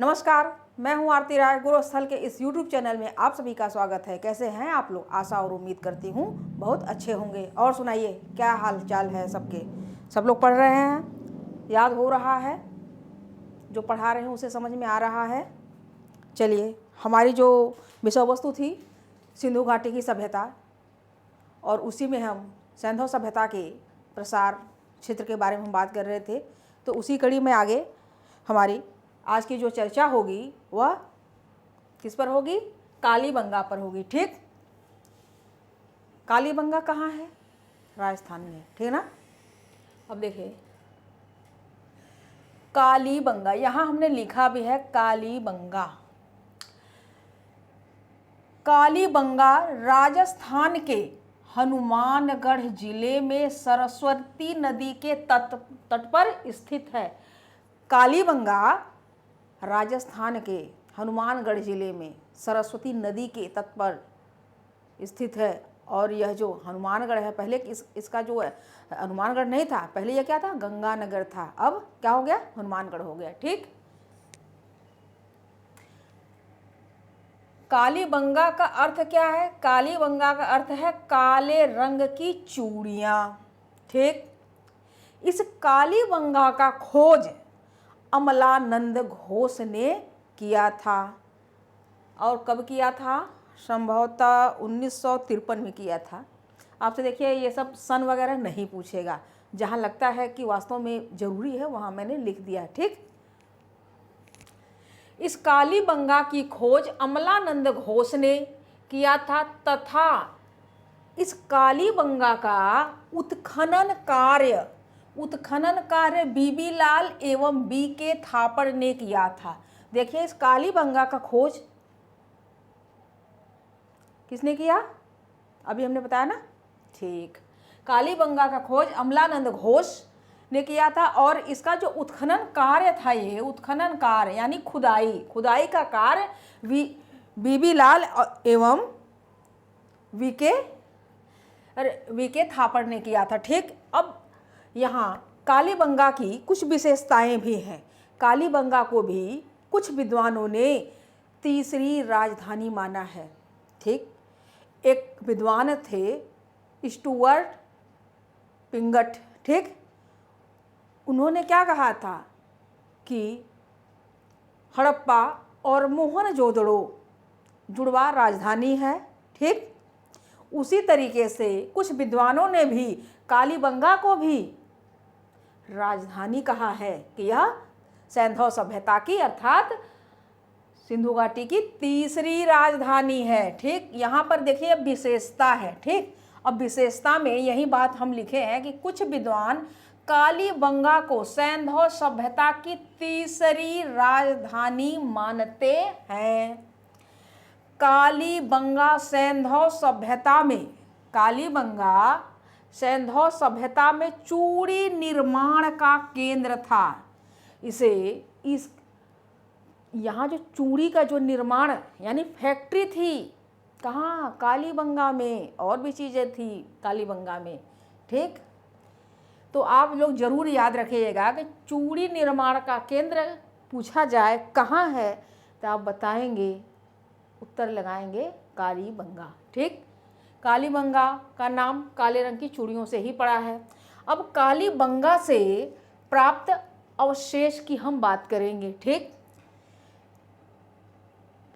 नमस्कार, मैं हूं आरती राय। गुरुस्थल के इस YouTube चैनल में आप सभी का स्वागत है। कैसे हैं आप लोग? आशा और उम्मीद करती हूं बहुत अच्छे होंगे। और सुनाइए, क्या हाल चाल है सबके? सब लोग पढ़ रहे हैं? याद हो रहा है? जो पढ़ा रहे हैं उसे समझ में आ रहा है? चलिए, हमारी जो विषय वस्तु थी सिंधु घाटी की सभ्यता, और उसी में हम सैंधव सभ्यता के प्रसार क्षेत्र के बारे में हम बात कर रहे थे। तो उसी कड़ी में आगे हमारी आज की जो चर्चा होगी वह किस पर होगी? कालीबंगा पर होगी। ठीक, कालीबंगा कहाँ है? राजस्थान में, ठीक ना। अब देखिए, कालीबंगा यहाँ हमने लिखा भी है कालीबंगा। कालीबंगा राजस्थान के हनुमानगढ़ जिले में सरस्वती नदी के तट पर स्थित है। कालीबंगा राजस्थान के हनुमानगढ़ जिले में सरस्वती नदी के तट पर स्थित है। और यह जो हनुमानगढ़ है, पहले इसका जो है हनुमानगढ़ नहीं था, पहले यह क्या था? गंगानगर था। अब क्या हो गया? हनुमानगढ़ हो गया। ठीक, कालीबंगा का अर्थ क्या है? कालीबंगा का अर्थ है काले रंग की चूड़ियाँ। ठीक, इस कालीबंगा का खोज अमलानंद घोष ने किया था। और कब किया था? संभवतः 1953 में किया था। आपसे देखिए, ये सब सन वगैरह नहीं पूछेगा, जहाँ लगता है कि वास्तव में ज़रूरी है वहाँ मैंने लिख दिया। ठीक, इस कालीबंगा की खोज अमलानंद घोष ने किया था तथा इस कालीबंगा का उत्खनन कार्य बीबी लाल एवं B.K. थापड़ ने किया था। देखिए, इस कालीबंगा का खोज किसने किया? अभी हमने बताया ना। ठीक, कालीबंगा का खोज अमलानंद घोष ने किया था। और इसका जो उत्खनन कार्य था, ये उत्खनन कार्य यानी खुदाई का कार्य बीबी लाल एवं वीके थापड़ ने किया था। ठीक, अब यहाँ कालीबंगा की कुछ विशेषताएं भी हैं। कालीबंगा को भी कुछ विद्वानों ने तीसरी राजधानी माना है। ठीक, एक विद्वान थे स्टुअर्ट पिंगट। ठीक, उन्होंने क्या कहा था कि हड़प्पा और मोहनजोदड़ो जुड़वा राजधानी है। ठीक, उसी तरीके से कुछ विद्वानों ने भी कालीबंगा को भी राजधानी कहा है कि यह सैंधव सभ्यता की अर्थात सिंधु घाटी की तीसरी राजधानी है। ठीक, यहाँ पर देखिए अब विशेषता है। ठीक, अब विशेषता में यही बात हम लिखे हैं कि कुछ विद्वान कालीबंगा को सैंधव सभ्यता की तीसरी राजधानी मानते हैं। कालीबंगा सैंधव सभ्यता में चूड़ी निर्माण का केंद्र था। यहाँ जो चूड़ी का जो निर्माण यानी फैक्ट्री थी, कहाँ? कालीबंगा में। और भी चीज़ें थी कालीबंगा में। ठीक, तो आप लोग ज़रूर याद रखिएगा कि चूड़ी निर्माण का केंद्र पूछा जाए कहाँ है तो आप बताएंगे, उत्तर लगाएंगे कालीबंगा। ठीक, कालीबंगा का नाम काले रंग की चूड़ियों से ही पड़ा है। अब कालीबंगा से प्राप्त अवशेष की हम बात करेंगे। ठीक,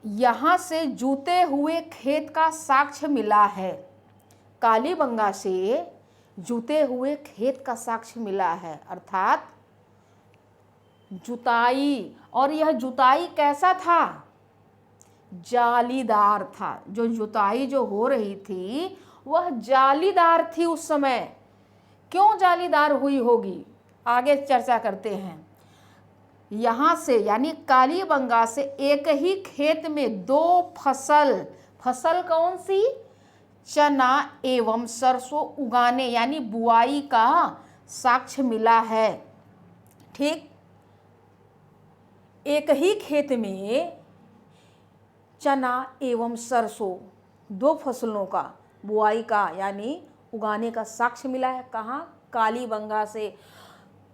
यहाँ से जूते हुए खेत का साक्ष्य मिला है। कालीबंगा से जूते हुए खेत का साक्ष्य मिला है, अर्थात जुताई। और यह जुताई कैसा था? जालीदार था। जो जुताई जो हो रही थी वह जालीदार थी उस समय। क्यों जालीदार हुई होगी, आगे चर्चा करते हैं। यहाँ से यानी कालीबंगा से एक ही खेत में दो फसल कौन सी? चना एवं सरसों उगाने यानी बुआई का साक्ष्य मिला है। ठीक, एक ही खेत में चना एवं सरसों दो फसलों का बुआई का यानी उगाने का साक्ष्य मिला है। कहाँ? कालीबंगा से।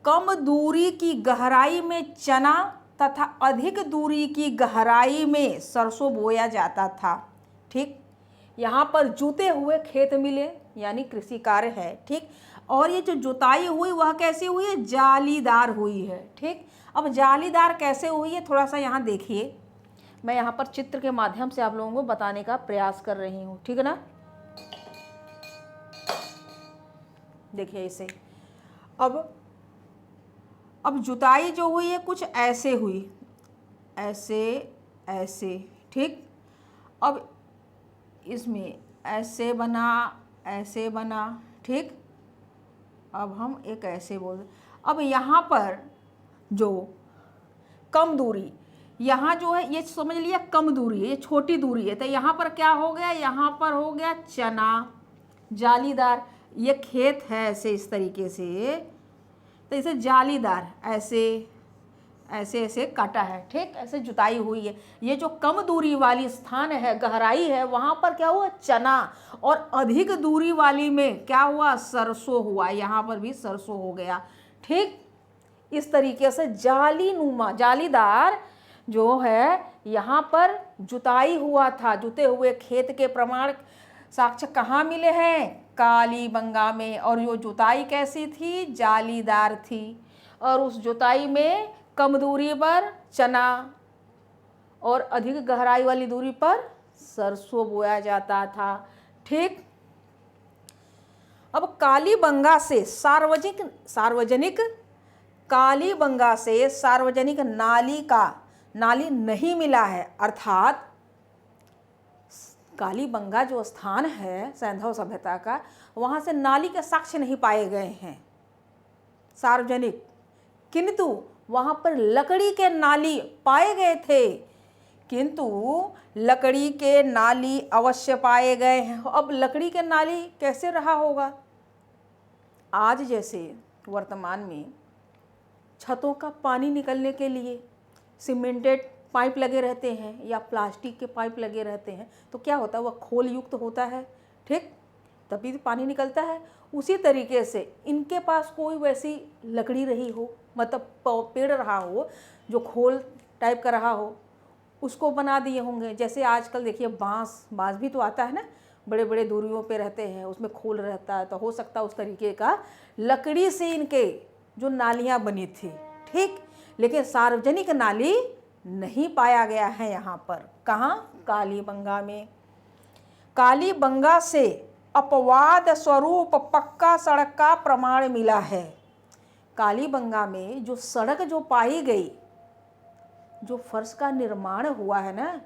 कम दूरी की गहराई में चना तथा अधिक दूरी की गहराई में सरसों बोया जाता था। ठीक, यहाँ पर जुते हुए खेत मिले यानी कृषि कार्य है। ठीक, और ये जो जुताई हुई वह कैसे हुई है? जालीदार हुई है। ठीक, अब जालीदार कैसे हुई है थोड़ा सा यहाँ देखिए, मैं यहाँ पर चित्र के माध्यम से आप लोगों को बताने का प्रयास कर रही हूँ। ठीक है ना, देखिए इसे। अब जुताई जो हुई है कुछ ऐसे हुई, ऐसे ऐसे। ठीक, अब इसमें ऐसे बना, ऐसे बना। ठीक, अब हम एक ऐसे बोल। अब यहाँ पर जो कम दूरी, यहाँ जो है ये समझ लिया कम दूरी है, ये छोटी दूरी है, तो यहाँ पर क्या हो गया? यहाँ पर हो गया चना जालीदार। ये खेत है ऐसे इस तरीके से, तो इसे जालीदार ऐसे ऐसे ऐसे काटा है। ठीक, ऐसे जुताई हुई है। ये जो कम दूरी वाली स्थान है, गहराई है, वहाँ पर क्या हुआ? चना। और अधिक दूरी वाली में क्या हुआ? सरसों हुआ। यहाँ पर भी सरसों हो गया। ठीक, इस तरीके से जालीनुमा, जालीदार जो है यहाँ पर जुताई हुआ था। जुते हुए खेत के प्रमाण साक्ष्य कहाँ मिले हैं? कालीबंगा में। और जो जुताई कैसी थी? जालीदार थी। और उस जुताई में कम दूरी पर चना और अधिक गहराई वाली दूरी पर सरसों बोया जाता था। ठीक, अब कालीबंगा से सार्वजनिक नाली नहीं मिला है, अर्थात कालीबंगा जो स्थान है सैंधव सभ्यता का, वहाँ से नाली के साक्ष्य नहीं पाए गए हैं सार्वजनिक, किंतु वहाँ पर लकड़ी के नाली पाए गए थे। किंतु लकड़ी के नाली अवश्य पाए गए हैं। अब लकड़ी के नाली कैसे रहा होगा? आज जैसे वर्तमान में छतों का पानी निकलने के लिए सीमेंटेड पाइप लगे रहते हैं या प्लास्टिक के पाइप लगे रहते हैं, तो क्या होता है? वह खोल युक्त होता है। ठीक, तभी तो पानी निकलता है। उसी तरीके से इनके पास कोई वैसी लकड़ी रही हो, मतलब पेड़ रहा हो जो खोल टाइप का रहा हो, उसको बना दिए होंगे। जैसे आजकल देखिए बांस भी तो आता है ना, बड़े बड़े दूरियों पे रहते हैं, उसमें खोल रहता है, तो हो सकता है उस तरीके का लकड़ी से इनके जो नालियाँ बनी थी। ठीक, लेकिन सार्वजनिक नाली नहीं पाया गया है यहाँ पर। कहाँ? कालीबंगा में। कालीबंगा से अपवाद स्वरूप पक्का सड़क का प्रमाण मिला है। कालीबंगा में जो सड़क जो पाई गई, जो फर्श का निर्माण हुआ है ना,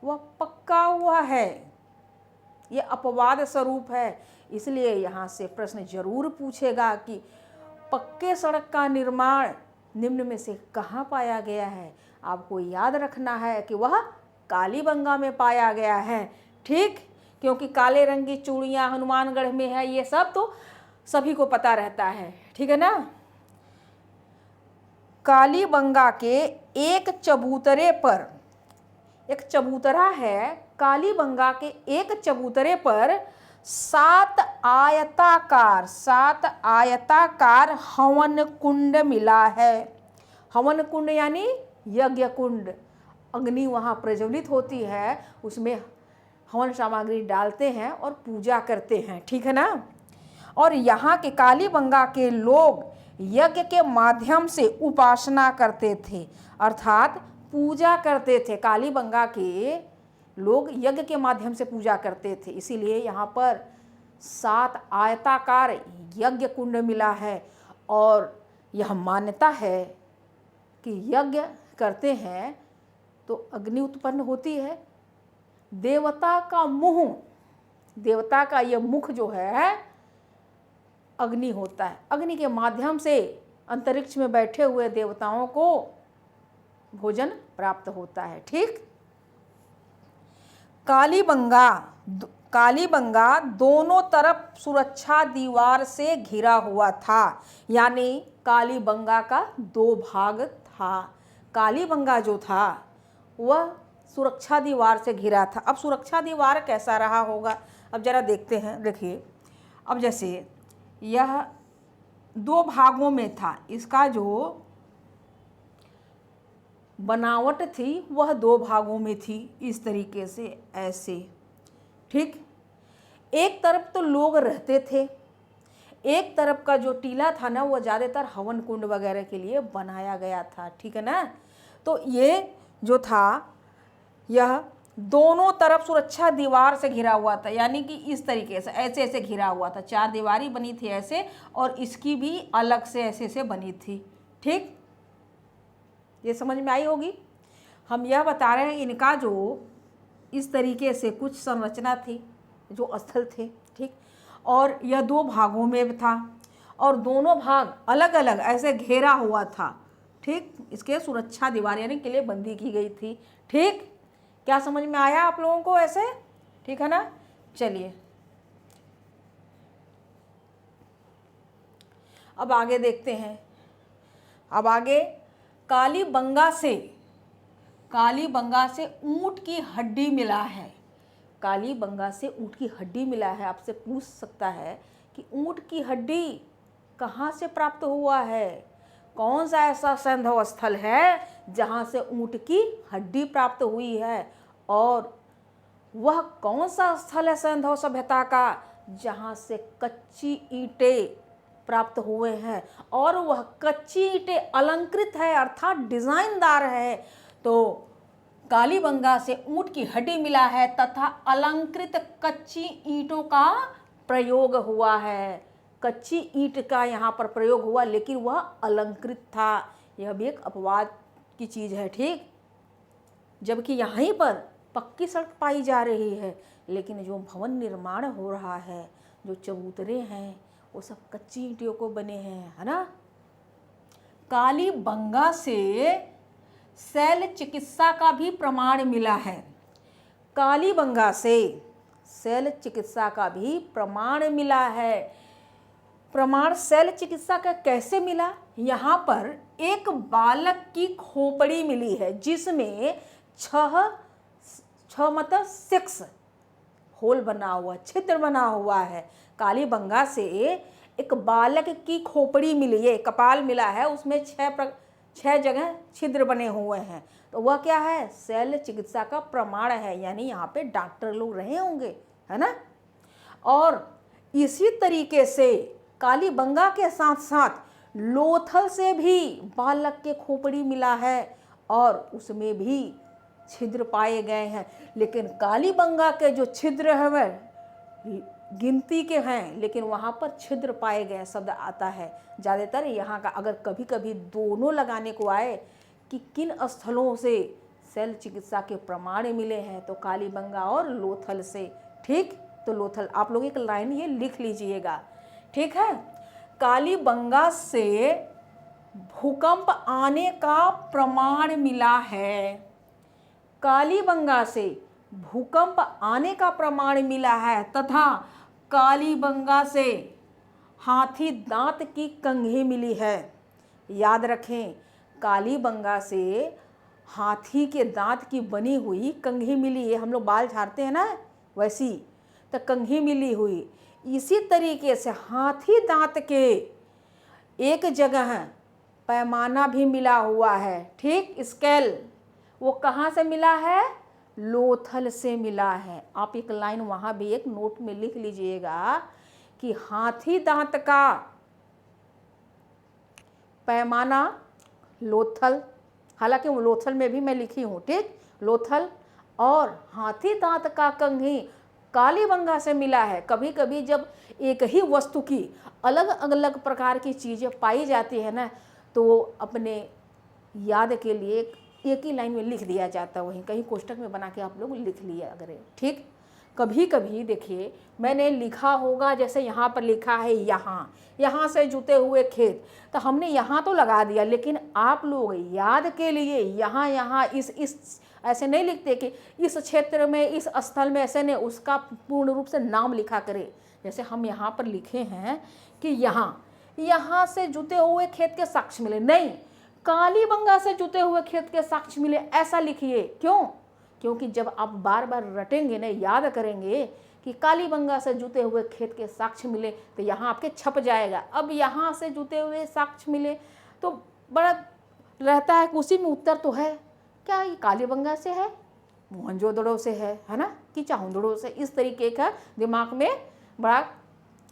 वह पक्का हुआ है। यह अपवाद स्वरूप है। इसलिए यहाँ से प्रश्न जरूर पूछेगा कि पक्के सड़क का निर्माण निम्न में से कहाँ पाया गया है? आपको याद रखना है कि वह कालीबंगा में पाया गया है। ठीक, क्योंकि काले रंग की चूड़ियाँ हनुमानगढ़ में है, ये सब तो सभी को पता रहता है। ठीक है ना। कालीबंगा के एक चबूतरे पर, एक चबूतरा है, कालीबंगा के एक चबूतरे पर 7 आयताकार हवन कुंड मिला है। हवन कुंड यानी यज्ञ कुंड। अग्नि वहाँ प्रज्वलित होती है, उसमें हवन सामग्री डालते हैं और पूजा करते हैं। ठीक है ना। और यहाँ के कालीबंगा के लोग यज्ञ के माध्यम से उपासना करते थे, अर्थात पूजा करते थे। कालीबंगा के लोग यज्ञ के माध्यम से पूजा करते थे, इसीलिए यहाँ पर 7 आयताकार यज्ञ कुंड मिला है। और यह मान्यता है कि यज्ञ करते हैं तो अग्नि उत्पन्न होती है। देवता का मुंह, देवता का यह मुख जो है अग्नि होता है। अग्नि के माध्यम से अंतरिक्ष में बैठे हुए देवताओं को भोजन प्राप्त होता है। ठीक। कालीबंगा दोनों तरफ सुरक्षा दीवार से घिरा हुआ था, यानी कालीबंगा का 2 भाग था। कालीबंगा जो था वह सुरक्षा दीवार से घिरा था। अब सुरक्षा दीवार कैसा रहा होगा, अब जरा देखते हैं। देखिए, अब जैसे यह 2 भागों में था, इसका जो बनावट थी वह दो भागों में थी, इस तरीके से ऐसे, ठीक। एक तरफ तो लोग रहते थे, एक तरफ का जो टीला था ना वो ज़्यादातर हवन कुंड वगैरह के लिए बनाया गया था, ठीक है ना। तो ये जो था यह दोनों तरफ सुरक्षा दीवार से घिरा हुआ था, यानी कि इस तरीके से ऐसे ऐसे घिरा हुआ था, चार दीवारी बनी थी ऐसे, और इसकी भी अलग से ऐसे ऐसे बनी थी, ठीक। ये समझ में आई होगी। हम यह बता रहे हैं इनका जो इस तरीके से कुछ संरचना थी, जो स्थल थे, ठीक। और यह दो भागों में था और दोनों भाग अलग अलग ऐसे घेरा हुआ था, ठीक। इसके सुरक्षा दीवार यानी किले बंदी की गई थी, ठीक। क्या समझ में आया आप लोगों को ऐसे, ठीक है ना। चलिए अब आगे देखते हैं। अब आगे कालीबंगा से ऊंट की हड्डी मिला है। कालीबंगा से ऊंट की हड्डी मिला है। आपसे पूछ सकता है कि ऊंट की हड्डी कहाँ से प्राप्त हुआ है, कौन सा ऐसा संधव स्थल है जहाँ से ऊंट की हड्डी प्राप्त हुई है, और वह कौन सा स्थल है संधव सभ्यता का जहाँ से कच्ची ईंटें प्राप्त हुए हैं, और वह कच्ची ईंटें अलंकृत है अर्थात डिजाइनदार है। तो कालीबंगा से ऊंट की हड्डी मिला है तथा अलंकृत कच्ची ईंटों का प्रयोग हुआ है। कच्ची ईंट का यहाँ पर प्रयोग हुआ, लेकिन वह अलंकृत था। यह भी एक अपवाद की चीज़ है, ठीक। जबकि यहीं पर पक्की सड़क पाई जा रही है, लेकिन जो भवन निर्माण हो रहा है, जो चबूतरे हैं, वो सब कच्ची ईंटों को बने हैं, है ना। कालीबंगा से शैल चिकित्सा का भी प्रमाण मिला है। कालीबंगा से शैल चिकित्सा का भी प्रमाण मिला है। प्रमाण शैल चिकित्सा का कैसे मिला? यहाँ पर एक बालक की खोपड़ी मिली है जिसमें छह मतलब 6 होल बना हुआ, छिद्र बना हुआ है। कालीबंगा से एक बालक की खोपड़ी मिली है, कपाल मिला है, उसमें 6 जगह छिद्र बने हुए हैं। तो वह क्या है? शैल चिकित्सा का प्रमाण है, यानी यहाँ पे डॉक्टर लोग रहे होंगे, है ना। और इसी तरीके से कालीबंगा के साथ साथ लोथल से भी बालक के खोपड़ी मिला है और उसमें भी छिद्र पाए गए हैं। लेकिन कालीबंगा के जो छिद्र है वह गिनती के हैं, लेकिन वहाँ पर छिद्र पाए गए शब्द आता है ज़्यादातर यहाँ का। अगर कभी कभी दोनों लगाने को आए कि किन स्थलों से शैल चिकित्सा के प्रमाण मिले हैं, तो कालीबंगा और लोथल से, ठीक। तो लोथल आप लोग एक लाइन ये लिख लीजिएगा, ठीक है। कालीबंगा से भूकंप आने का प्रमाण मिला है। कालीबंगा से भूकंप आने का प्रमाण मिला है तथा कालीबंगा से हाथी दांत की कंघी मिली है। याद रखें, कालीबंगा से हाथी के दांत की बनी हुई कंघी मिली है। हम लोग बाल झाड़ते हैं ना, वैसी तो कंघी मिली हुई। इसी तरीके से हाथी दांत के एक जगह पैमाना भी मिला हुआ है, ठीक। स्केल वो कहाँ से मिला है? लोथल से मिला है। आप एक लाइन वहाँ भी एक नोट में लिख लीजिएगा कि हाथी दांत का पैमाना लोथल, हालांकि वो लोथल में भी मैं लिखी हूँ, ठीक। लोथल और हाथी दांत का कंघी कालीबंगा से मिला है। कभी कभी जब एक ही वस्तु की अलग अलग प्रकार की चीज़ें पाई जाती है ना, तो अपने याद के लिए एक ही लाइन में लिख दिया जाता है, वहीं कहीं कोष्टक में बना के आप लोग लिख लिया अगर, ठीक। कभी कभी देखिए मैंने लिखा होगा, जैसे यहाँ पर लिखा है यहाँ से जुते हुए खेत, तो हमने यहाँ तो लगा दिया, लेकिन आप लोग याद के लिए यहाँ इस ऐसे नहीं लिखते कि इस क्षेत्र में इस स्थल में, ऐसे नहीं, उसका पूर्ण रूप से नाम लिखा करें। जैसे हम यहाँ पर लिखे हैं कि यहाँ से जुते हुए खेत के साक्ष्य मिले, नहीं, कालीबंगा से जुते हुए खेत के साक्ष्य मिले ऐसा लिखिए। क्यों? क्योंकि जब आप बार बार रटेंगे ना, याद करेंगे कि कालीबंगा से जुते हुए खेत के साक्ष्य मिले, तो यहाँ आपके छप जाएगा। अब यहाँ से जुते हुए साक्ष्य मिले तो बड़ा रहता है कि उसी में उत्तर तो है, क्या ये कालीबंगा से है, मोहनजोदड़ो से है ना, कि चाहुंदड़ो से, इस तरीके का दिमाग में बड़ा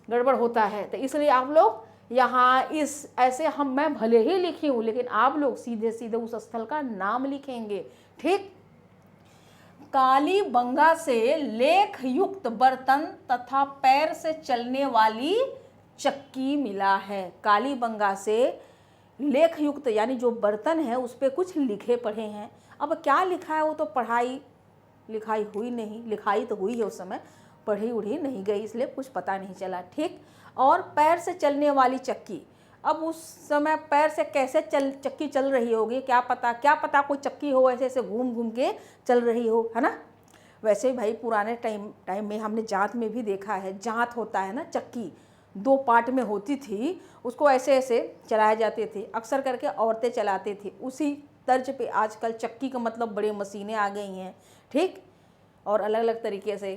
गड़बड़ होता है। तो इसलिए आप लोग यहाँ इस ऐसे हम मैं भले ही लिखी हूँ, लेकिन आप लोग सीधे सीधे उस स्थल का नाम लिखेंगे। ठीक, कालीबंगा से लेख युक्त बर्तन तथा पैर से चलने वाली चक्की मिला है। कालीबंगा से लेख युक्त यानी जो बर्तन है उस पर कुछ लिखे पढ़े हैं। अब क्या लिखा है वो तो पढ़ाई लिखाई हुई नहीं, लिखाई तो हुई है उस समय, पढ़ी उढ़ी नहीं गई, इसलिए कुछ पता नहीं चला। ठीक, और पैर से चलने वाली चक्की, अब उस समय पैर से कैसे चक्की चल रही होगी, क्या पता कोई चक्की हो ऐसे ऐसे घूम घूम के चल रही हो, है ना। वैसे भाई पुराने टाइम में हमने जांत में भी देखा है, जांत होता है ना, चक्की 2 पार्ट में होती थी, उसको ऐसे ऐसे चलाए जाते थे, अक्सर करके औरतें चलाते थे। उसी तर्ज पे आजकल चक्की का मतलब बड़े मशीनें आ गई हैं। ठीक, और अलग अलग तरीके से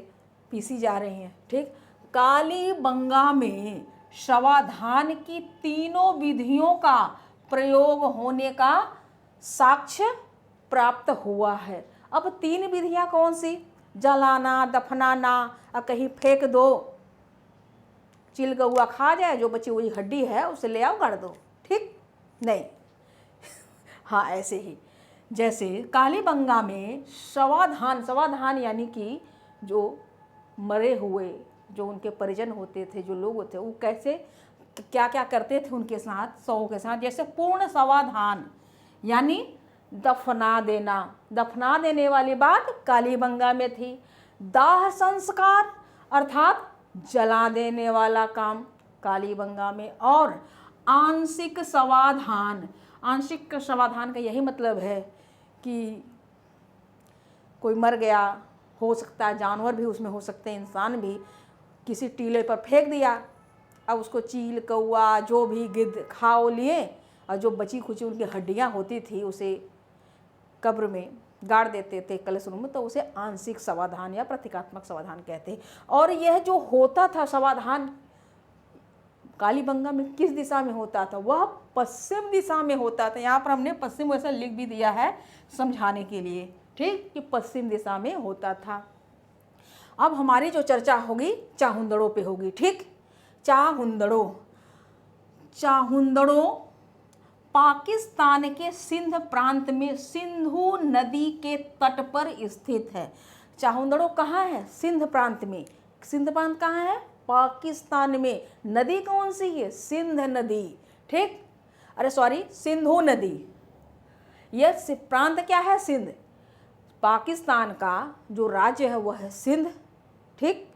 पीसी जा रही हैं। ठीक, कालीबंगा में शवाधान की तीनों विधियों का प्रयोग होने का साक्ष्य प्राप्त हुआ है। अब 3 विधियां कौन सी, जलाना, दफनाना और कहीं फेंक दो, चिलगौआ खा जाए, जो बची हुई हड्डी है उसे ले आओ गाड़ दो। ठीक, नहीं हाँ ऐसे ही जैसे कालीबंगा में शवाधान यानी कि जो मरे हुए जो उनके परिजन होते थे, जो लोग होते, वो कैसे क्या क्या करते थे उनके साथ, शवों के साथ, जैसे पूर्ण शवाधान यानी दफना देने वाली बात कालीबंगा में थी। दाह संस्कार अर्थात जला देने वाला काम कालीबंगा में। और आंशिक समाधान का यही मतलब है कि कोई मर गया, हो सकता है जानवर भी उसमें हो सकते हैं, इंसान भी, किसी टीले पर फेंक दिया, अब उसको चील कौआ जो भी गिद्ध खाओ लिए, और जो बची खुची उनकी हड्डियां होती थी उसे कब्र में गाड़ देते थे कलश में, तो उसे आंशिक समाधान या प्रतीकात्मक समाधान कहते हैं। और यह जो होता था समाधान कालीबंगा में किस दिशा में होता था, वह पश्चिम दिशा में होता था। यहाँ पर हमने पश्चिम वैसा लिख भी दिया है समझाने के लिए। ठीक, कि पश्चिम दिशा में होता था। अब हमारी जो चर्चा होगी चाहुंदड़ों पे होगी। ठीक, चाहुंदड़ों पाकिस्तान के सिंध प्रांत में सिंधु नदी के तट पर स्थित है। चाहुंदड़ों कहाँ है, सिंध प्रांत में। सिंध प्रांत कहाँ है, पाकिस्तान में। नदी कौन सी है, सिंध नदी। ठीक, अरे सॉरी, सिंधु नदी। यह प्रांत क्या है, सिंध। पाकिस्तान का जो राज्य है वह है सिंध। ठीक,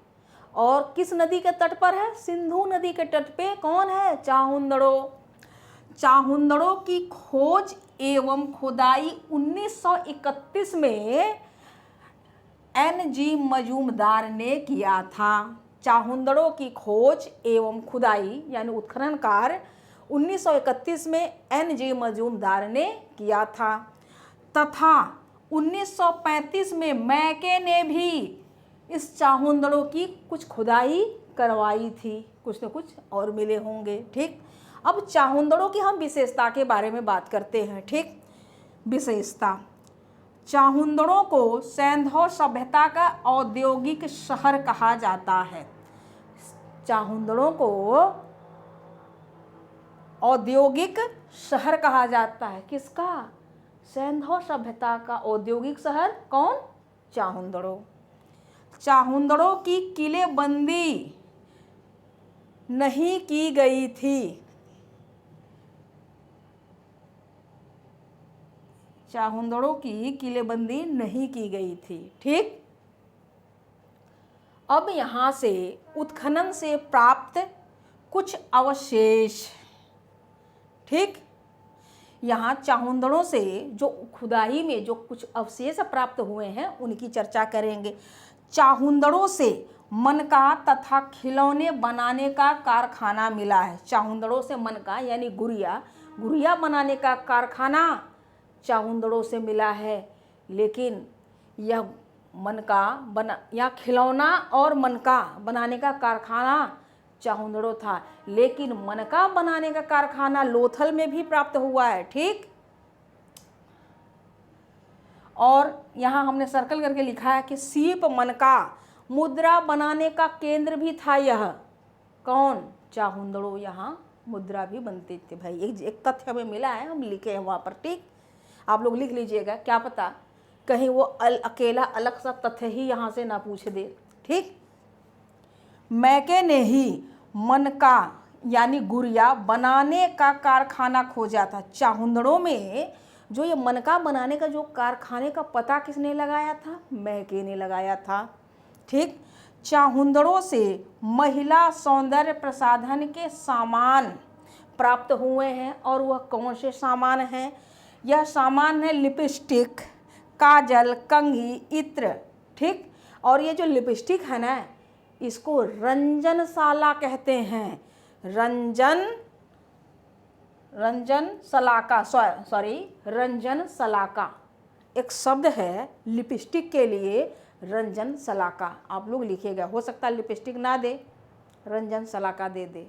और किस नदी के तट पर है, सिंधु नदी के तट पे कौन है, चाहुंदड़ों की खोज एवं खुदाई 1931 में NG मजूमदार ने किया था। चाहुंदड़ों की खोज एवं खुदाई यानी उत्खनन कार्य 1931 में NG मजूमदार ने किया था, तथा 1935 में मैके ने भी इस चाहुंदड़ों की कुछ खुदाई करवाई थी। कुछ न कुछ और मिले होंगे। ठीक, अब चाहुंदड़ों की हम विशेषता के बारे में बात करते हैं। ठीक, विशेषता, चाहुंदड़ों को सैंधव सभ्यता का औद्योगिक शहर कहा जाता है। चाहुंदड़ों को औद्योगिक शहर कहा जाता है, किसका, सैंधव सभ्यता का औद्योगिक शहर कौन, चाहुंदड़ों। चाहुंदड़ों की किलेबंदी नहीं की गई थी। चाहुंदड़ों की किलेबंदी नहीं की गई थी। ठीक, अब यहाँ से उत्खनन से प्राप्त कुछ अवशेष। ठीक, यहाँ चाहुंदड़ों से जो खुदाई में जो कुछ अवशेष प्राप्त हुए हैं उनकी चर्चा करेंगे। चाहुंदड़ों से मनका तथा खिलौने बनाने का कारखाना मिला है। चाहुंदड़ों से मनका यानी गुड़िया बनाने का कारखाना चाहुंदड़ों से मिला है। लेकिन यह मनका बना या खिलौना और मनका बनाने का कारखाना चाहुंदड़ों था, लेकिन मनका बनाने का कारखाना लोथल में भी प्राप्त हुआ है। ठीक, और यहाँ हमने सर्कल करके लिखा है कि सीप मन का मुद्रा बनाने का केंद्र भी था यह। कौन? चाहुंदड़ो यहाँ मुद्रा भी बनते थे भाई। एक तथ्य हमें मिला है, हम लिखे हैं वहाँ पर, ठीक। आप लोग लिख लीजिएगा, क्या पता कहीं वो अकेला अलग सा तथ्य ही यहाँ से ना पूछ दे, ठीक। मैके ने ही मन का यानी गुड़िया बनाने का कारखाना खोजा था। चाहुंदड़ों में जो ये मनका बनाने का जो कारखाने का पता किसने लगाया था? मैके ने लगाया था, ठीक। चाहुंदड़ों से महिला सौंदर्य प्रसाधन के सामान प्राप्त हुए हैं, और वह कौन से सामान हैं? यह सामान है लिपस्टिक, काजल, कंघी, इत्र, ठीक। और ये जो लिपस्टिक है ना, इसको रंजनशाला कहते हैं। रंजनशलाका एक शब्द है लिपस्टिक के लिए, रंजनशलाका। आप लोग लिखिएगा, हो सकता है लिपस्टिक ना दे, रंजनशलाका दे दे।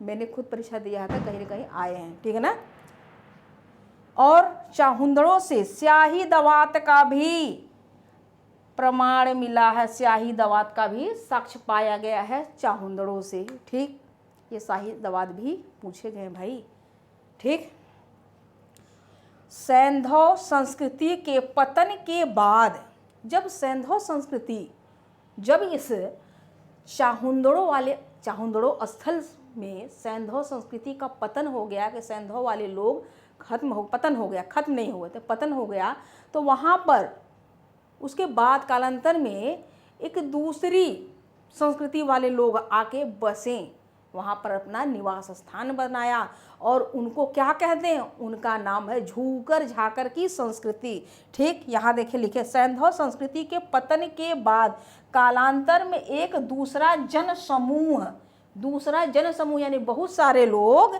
मैंने खुद परीक्षा दिया था, कहीं ना कहीं आए हैं, ठीक है ना। और चाहुंदड़ों से स्याही दवात का भी प्रमाण मिला है, स्याही दवात का भी साक्ष्य पाया गया है चाहुंदड़ों से, ठीक। ये शाही दवात भी पूछे गए भाई, ठीक। सैंधव संस्कृति के पतन के बाद, जब सैंधव संस्कृति, जब इस चाहुंदड़ों स्थल में सैंधव संस्कृति का पतन हो गया, कि सैंधव वाले लोग पतन हो गया, खत्म नहीं हुए थे, पतन हो गया, तो वहाँ पर उसके बाद कालांतर में एक दूसरी संस्कृति वाले लोग आके बसे, वहाँ पर अपना निवास स्थान बनाया, और उनको क्या कहते हैं? उनका नाम है झूकर झाकर की संस्कृति, ठीक। यहाँ देखिए लिखे, सैंधव संस्कृति के पतन के बाद कालांतर में एक दूसरा जन समूह यानी बहुत सारे लोग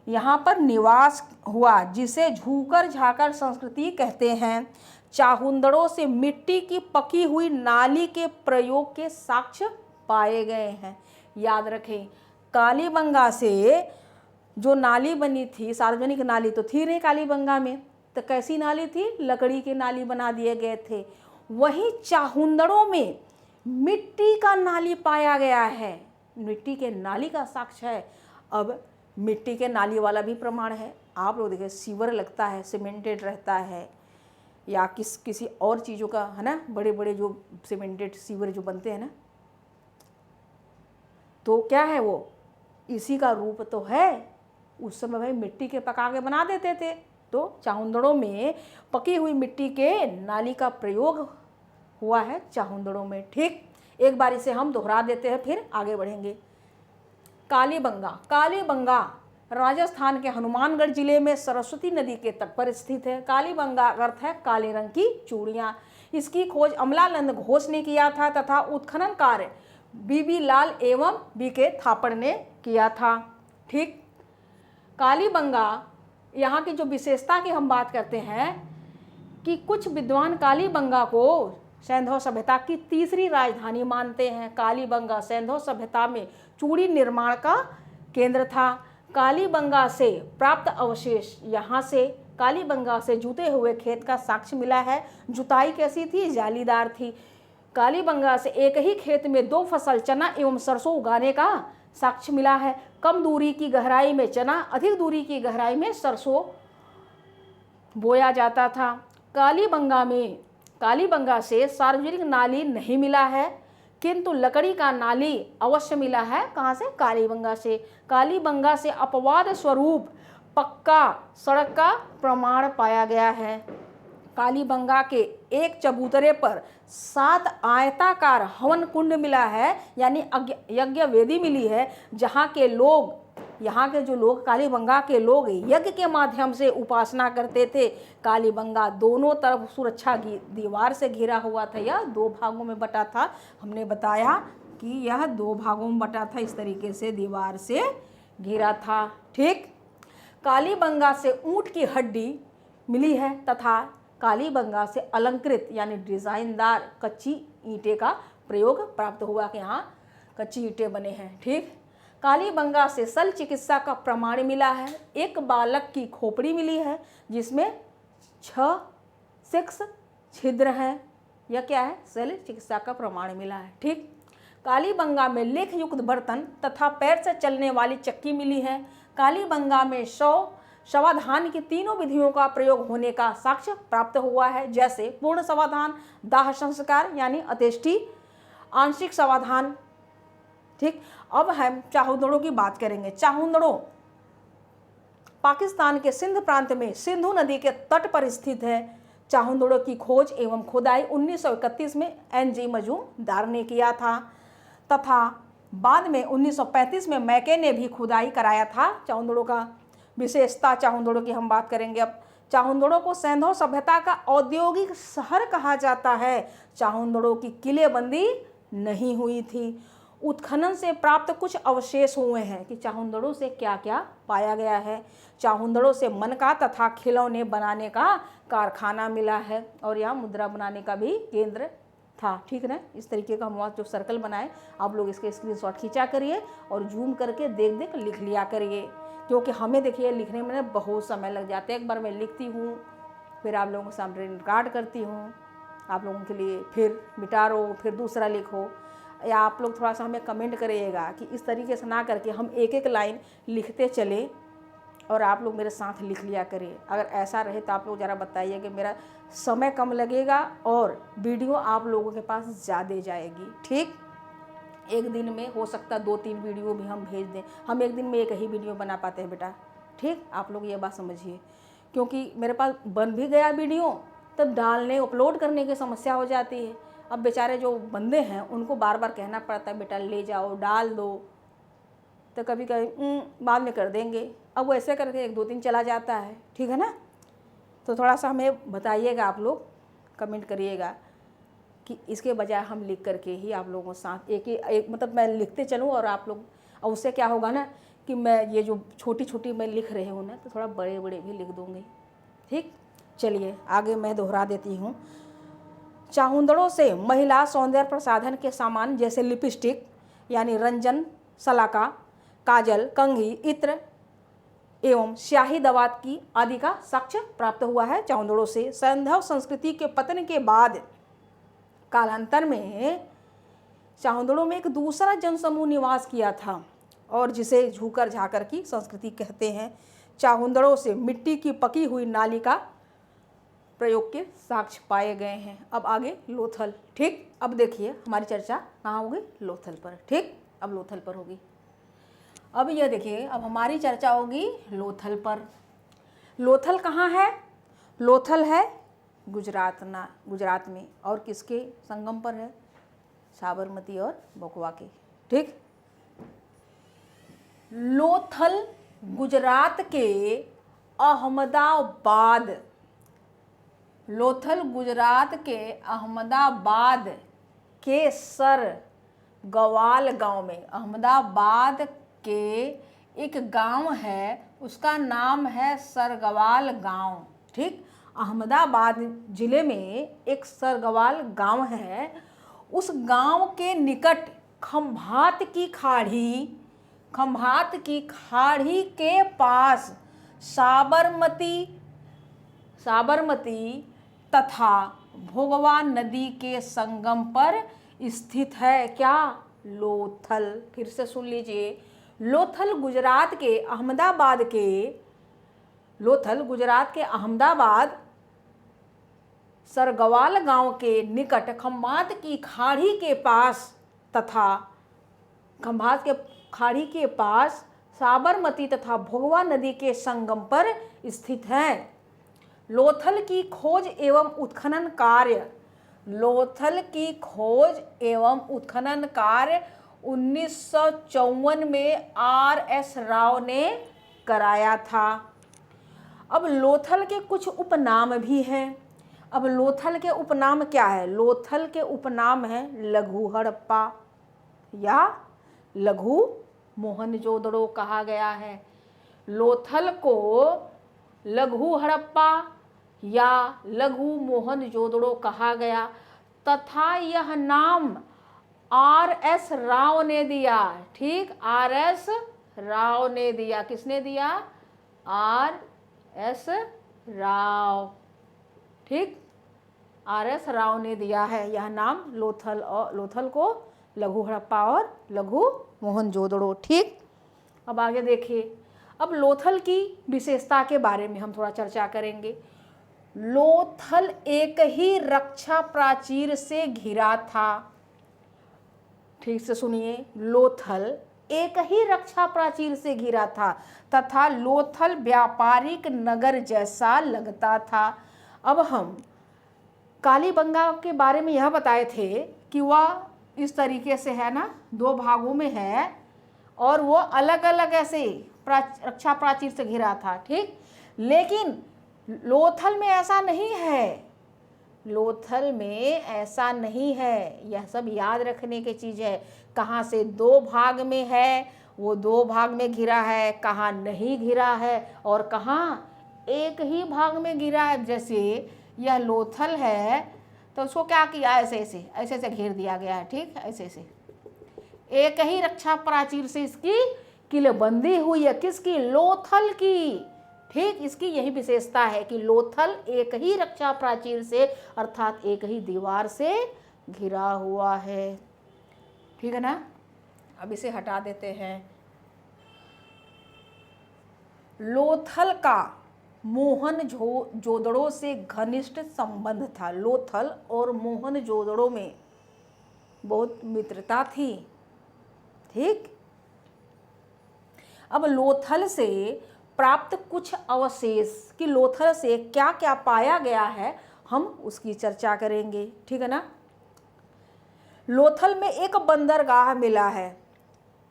यहाँ पर निवास हुआ, जिसे झूकर झाकर संस्कृति कहते हैं। चाहुंदड़ों से मिट्टी की पकी हुई नाली के प्रयोग के साक्ष्य पाए गए हैं। याद रखें, कालीबंगा से जो नाली बनी थी, सार्वजनिक नाली तो थी नहीं कालीबंगा में, तो कैसी नाली थी? लकड़ी की नाली बना दिए गए थे। वहीं चाहुंदड़ों में मिट्टी का नाली पाया गया है, मिट्टी के नाली का साक्ष्य है। अब मिट्टी के नाली वाला भी प्रमाण है। आप लोग देखिए, सीवर लगता है, सीमेंटेड रहता है, या किसी और चीज़ों का है ना, बड़े बड़े जो सीमेंटेड सीवर जो बनते हैं ना, तो क्या है वो इसी का रूप तो है। उस समय भाई मिट्टी के पका के बना देते थे, तो चाहुंदड़ों में पकी हुई मिट्टी के नाली का प्रयोग हुआ है चाहुंदड़ों में, ठीक। एक बारी से हम दोहरा देते हैं, फिर आगे बढ़ेंगे। कालीबंगा राजस्थान के हनुमानगढ़ जिले में सरस्वती नदी के तट पर स्थित है। कालीबंगा अर्थ है काले रंग की चूड़ियाँ। इसकी खोज अमलानंद घोष ने किया था तथा उत्खनन कार्य बीबी लाल एवं बीके थापड़ ने किया था, ठीक। कालीबंगा यहाँ की जो विशेषता की हम बात करते हैं कि कुछ विद्वान कालीबंगा को सैंधव सभ्यता की तीसरी राजधानी मानते हैं। कालीबंगा सैंधव सभ्यता में चूड़ी निर्माण का केंद्र था। कालीबंगा से प्राप्त अवशेष, यहाँ से कालीबंगा से जुते हुए खेत का साक्ष्य मिला है। जुताई कैसी थी? जालीदार थी। कालीबंगा से एक ही खेत में 2 फसल चना एवं सरसों उगाने का साक्ष्य मिला है। कम दूरी की गहराई में चना, अधिक दूरी की गहराई में सरसों बोया जाता था। कालीबंगा से सार्वजनिक नाली नहीं मिला है, किंतु लकड़ी का नाली अवश्य मिला है। कहाँ से? कालीबंगा से। कालीबंगा से अपवाद स्वरूप पक्का सड़क का प्रमाण पाया गया है। कालीबंगा के एक चबूतरे पर 7 आयताकार हवन कुंड मिला है, यानी यज्ञ वेदी मिली है, जहाँ के जो लोग कालीबंगा के लोग यज्ञ के माध्यम से उपासना करते थे। कालीबंगा दोनों तरफ सुरक्षा दीवार से घिरा हुआ था, या 2 भागों में बटा था। हमने बताया कि यह 2 भागों में बटा था, इस तरीके से दीवार से घिरा था, ठीक। कालीबंगा से ऊंट की हड्डी मिली है तथा कालीबंगा से अलंकृत यानी डिजाइनदार कच्ची ईंटें का प्रयोग प्राप्त हुआ, कि यहाँ कच्ची ईंटें बने हैं, ठीक। कालीबंगा से शल्य चिकित्सा का प्रमाण मिला है। एक बालक की खोपड़ी मिली है, जिसमें 6 छिद्र है, यह क्या है, शल्य चिकित्सा का प्रमाण मिला है। ठीक, कालीबंगा में लेख युक्त बर्तन तथा पैर से चलने वाली चक्की मिली है। कालीबंगा में शवाधान की तीनों विधियों का प्रयोग होने का साक्ष्य प्राप्त हुआ है, जैसे पूर्ण शवाधान, दाह संस्कार यानी अंत्येष्टि, आंशिक शवाधान। ठीक, अब हम चाहुंदड़ों की बात करेंगे। चाहुंदड़ों पाकिस्तान के सिंध प्रांत में सिंधु नदी के तट पर स्थित है। चाहुंदड़ों की खोज एवं खुदाई 1931 में NG मजूमदार ने किया था तथा बाद में 1935 में मैके ने भी खुदाई कराया था चाहुंदड़ों का। विशेषता चाहुंदड़ों की हम बात करेंगे अब। चाहुंदड़ों को सैंधव सभ्यता का औद्योगिक शहर कहा जाता है। चाहुंदड़ों की किलेबंदी नहीं हुई थी। उत्खनन से प्राप्त कुछ अवशेष हुए हैं कि चाहुंदड़ों से क्या क्या पाया गया है। चाहुंदड़ों से मनका तथा खिलौने बनाने का कारखाना मिला है और यहाँ मुद्रा बनाने का भी केंद्र था। ठीक है, इस तरीके का हम वहाँ जो सर्कल बनाए, आप लोग इसके स्क्रीनशॉट खींचा करिए और जूम करके देख देख लिख लिया करिए, क्योंकि हमें देखिए लिखने में बहुत समय लग जाता है। एक बार मैं लिखती हूँ, फिर आप लोगों के सामने रिकॉर्ड करती हूँ आप लोगों के लिए, फिर मिटारो, फिर दूसरा लिखो, या आप लोग थोड़ा सा हमें कमेंट करिएगा कि इस तरीके से ना करके हम एक एक लाइन लिखते चले और आप लोग मेरे साथ लिख लिया करिए। अगर ऐसा रहे तो आप लोग ज़रा बताइए कि मेरा समय कम लगेगा और वीडियो आप लोगों के पास ज़्यादा जाएगी। ठीक, एक दिन में हो सकता 2-3 वीडियो भी हम भेज दें। हम एक दिन में एक ही वीडियो बना पाते हैं बेटा। ठीक, आप लोग ये बात समझिए, क्योंकि मेरे पास बन भी गया वीडियो तब डालने अपलोड करने की समस्या हो जाती है। अब बेचारे जो बंदे हैं उनको बार बार कहना पड़ता है बेटा ले जाओ डाल दो, तो कभी कभी बाद में कर देंगे। अब वो ऐसे करके 1-2 दिन चला जाता है। ठीक है ना, तो थोड़ा सा हमें बताइएगा, आप लोग कमेंट करिएगा कि इसके बजाय हम लिख करके ही आप लोगों के साथ एक मतलब मैं लिखते चलूँ और आप लोग, और उससे क्या होगा ना कि मैं ये जो छोटी छोटी मैं लिख रही हूँ ना, तो थोड़ा बड़े बड़े भी लिख दूँगी। ठीक, चलिए आगे मैं दोहरा देती हूँ। चाहुंदड़ों से महिला सौंदर्य प्रसाधन के सामान जैसे लिपस्टिक यानी रंजन, सलाका, काजल, कंघी, इत्र एवं स्याही दवात की आदि का साक्ष्य प्राप्त हुआ है। चाहुंदड़ों से सैंधव संस्कृति के पतन के बाद कालांतर में चाहुंदड़ों में एक दूसरा जनसमूह निवास किया था और जिसे झूकर झाकर की संस्कृति कहते हैं। चाहुंदड़ों से मिट्टी की पकी हुई नाली का प्रयोग के साक्ष्य पाए गए हैं। अब आगे लोथल। ठीक, अब देखिए हमारी चर्चा कहाँ होगी, लोथल पर। ठीक, अब लोथल पर होगी। अब ये देखिए, अब हमारी चर्चा होगी लोथल पर। लोथल कहाँ है? लोथल है गुजरात में, और किसके संगम पर है? साबरमती और बकवा के। ठीक, लोथल गुजरात के अहमदाबाद, लोथल गुजरात के अहमदाबाद के सर गवाल गांव में, अहमदाबाद के एक गांव है उसका नाम है सरगवाल गांव। ठीक, अहमदाबाद ज़िले में एक सरगवाल गांव है। उस गांव के निकट खंभात की खाड़ी के पास साबरमती तथा भोगवा नदी के संगम पर स्थित है। क्या? लोथल। फिर से सुन लीजिए, लोथल गुजरात के अहमदाबाद सरगवाल गांव के निकट खंभात की खाड़ी के पास तथा खंभात के खाड़ी के पास साबरमती तथा भोगवा नदी के संगम पर स्थित है। लोथल की खोज एवं उत्खनन कार्य 1954 में R.S. राव ने कराया था। अब लोथल के कुछ उपनाम भी हैं। अब लोथल के उपनाम क्या है? लोथल के उपनाम है लघु हड़प्पा या लघु मोहनजोदड़ो कहा गया है। लोथल को लघु हड़प्पा या लघु मोहनजोदड़ो कहा गया तथा यह नाम R.S. राव ने दिया। ठीक, R.S. राव ने दिया। किसने दिया? R.S. राव। ठीक, RS राव ने दिया है यह नाम लोथल को लघु हड़प्पा और लघु मोहनजोदड़ो। ठीक, अब आगे देखिए, अब लोथल की विशेषता के बारे में हम थोड़ा चर्चा करेंगे। लोथल एक ही रक्षा प्राचीर से घिरा था। ठीक से सुनिए, लोथल एक ही रक्षा प्राचीर से घिरा था तथा लोथल व्यापारिक नगर जैसा लगता था। अब हम कालीबंगा के बारे में यह बताए थे कि वह इस तरीके से है ना, दो भागों में है और वो अलग अलग ऐसे रक्षा प्राचीर से घिरा था। ठीक, लेकिन लोथल में ऐसा नहीं है, लोथल में ऐसा नहीं है। यह सब याद रखने की चीज़ है। कहाँ से दो भाग में है, वो दो भाग में घिरा है, कहाँ नहीं घिरा है और कहाँ एक ही भाग में घिरा है। जैसे यह लोथल है तो उसको क्या किया, ऐसे ऐसे घेर दिया गया है। ठीक, ऐसे ऐसे एक ही रक्षा प्राचीर से इसकी किलेबंदी हुई है। किसकी? लोथल की। ठीक, इसकी यही विशेषता है कि लोथल एक ही रक्षा प्राचीर से अर्थात एक ही दीवार से घिरा हुआ है। ठीक है ना, अब इसे हटा देते हैं। लोथल का मोहनजोदड़ो से घनिष्ठ संबंध था। लोथल और मोहनजोदड़ो में बहुत मित्रता थी। ठीक, अब लोथल से प्राप्त कुछ अवशेष कि लोथल से क्या क्या पाया गया है, हम उसकी चर्चा करेंगे। ठीक है ना, लोथल में एक बंदरगाह मिला है।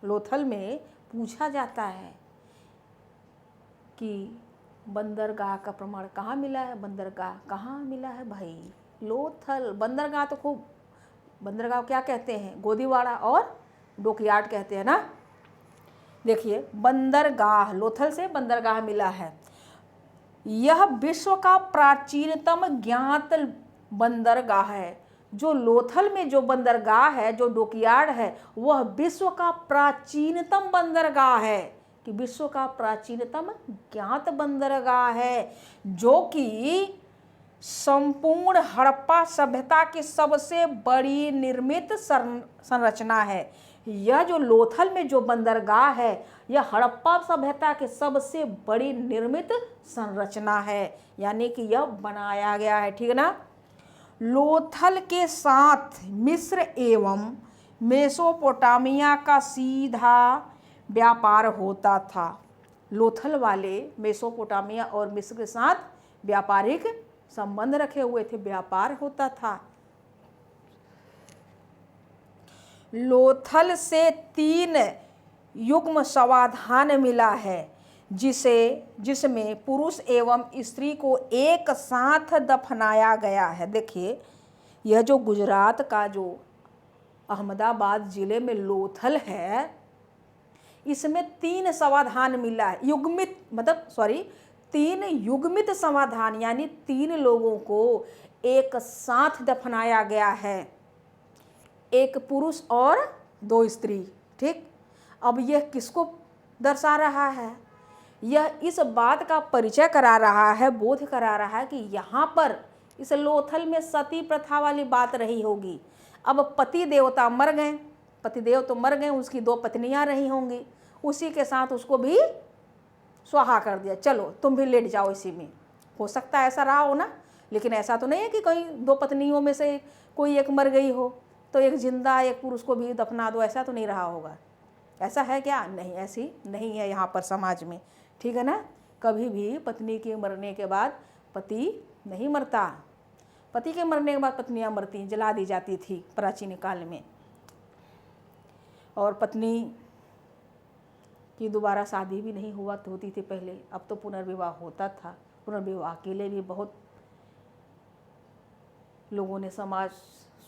लोथल में पूछा जाता है कि बंदरगाह का प्रमाण कहाँ मिला है, बंदरगाह कहाँ मिला है भाई? लोथल। बंदरगाह तो खूब, बंदरगाह क्या कहते हैं? गोदीवाड़ा और डॉकयार्ड कहते हैं ना। देखिए, बंदरगाह, लोथल से बंदरगाह मिला है। यह विश्व का प्राचीनतम ज्ञात बंदरगाह है। जो लोथल में जो बंदरगाह है, जो डॉकयार्ड है, वह विश्व का प्राचीनतम बंदरगाह है कि विश्व का प्राचीनतम ज्ञात बंदरगाह है, जो कि संपूर्ण हड़प्पा सभ्यता की सबसे बड़ी निर्मित संरचना है। यह जो लोथल में जो बंदरगाह है, यह हड़प्पा सभ्यता की सबसे बड़ी निर्मित संरचना है, यानी कि यह बनाया गया है। ठीक है ना, लोथल के साथ मिस्र एवं मेसोपोटामिया का सीधा व्यापार होता था। लोथल वाले मेसोपोटामिया और मिस्र के साथ व्यापारिक संबंध रखे हुए थे, व्यापार होता था। लोथल से 3 युग्म समाधान मिला है, जिसमें पुरुष एवं स्त्री को एक साथ दफनाया गया है। देखिए, यह जो गुजरात का जो अहमदाबाद जिले में लोथल है, इसमें 3 समाधान मिला है। युग्मित मतलब 3 युग्मित समाधान, यानी 3 लोगों को एक साथ दफनाया गया है, एक पुरुष और 2 स्त्री। ठीक, अब यह किसको दर्शा रहा है? यह इस बात का परिचय करा रहा है, बोध करा रहा है कि यहाँ पर इस लोथल में सती प्रथा वाली बात रही होगी। अब पति देवता मर गए, पतिदेव तो मर गए, उसकी 2 पत्नियां रही होंगी, उसी के साथ उसको भी स्वाहा कर दिया, चलो तुम भी लेट जाओ इसी में। हो सकता है ऐसा रहा हो ना, लेकिन ऐसा तो नहीं है कि कहीं 2 पत्नियों में से कोई एक मर गई हो तो एक जिंदा एक पुरुष को भी दफना दो, ऐसा तो नहीं रहा होगा। ऐसा है क्या? नहीं, ऐसी नहीं है यहाँ पर समाज में। ठीक है ना, कभी भी पत्नी के मरने के बाद पति नहीं मरता, पति के मरने के बाद पत्नियां मरती, जला दी जाती थी प्राचीन काल में। और पत्नी की दोबारा शादी भी नहीं होती थी पहले, अब तो पुनर्विवाह होता था। पुनर्विवाह के लिए भी बहुत लोगों ने समाज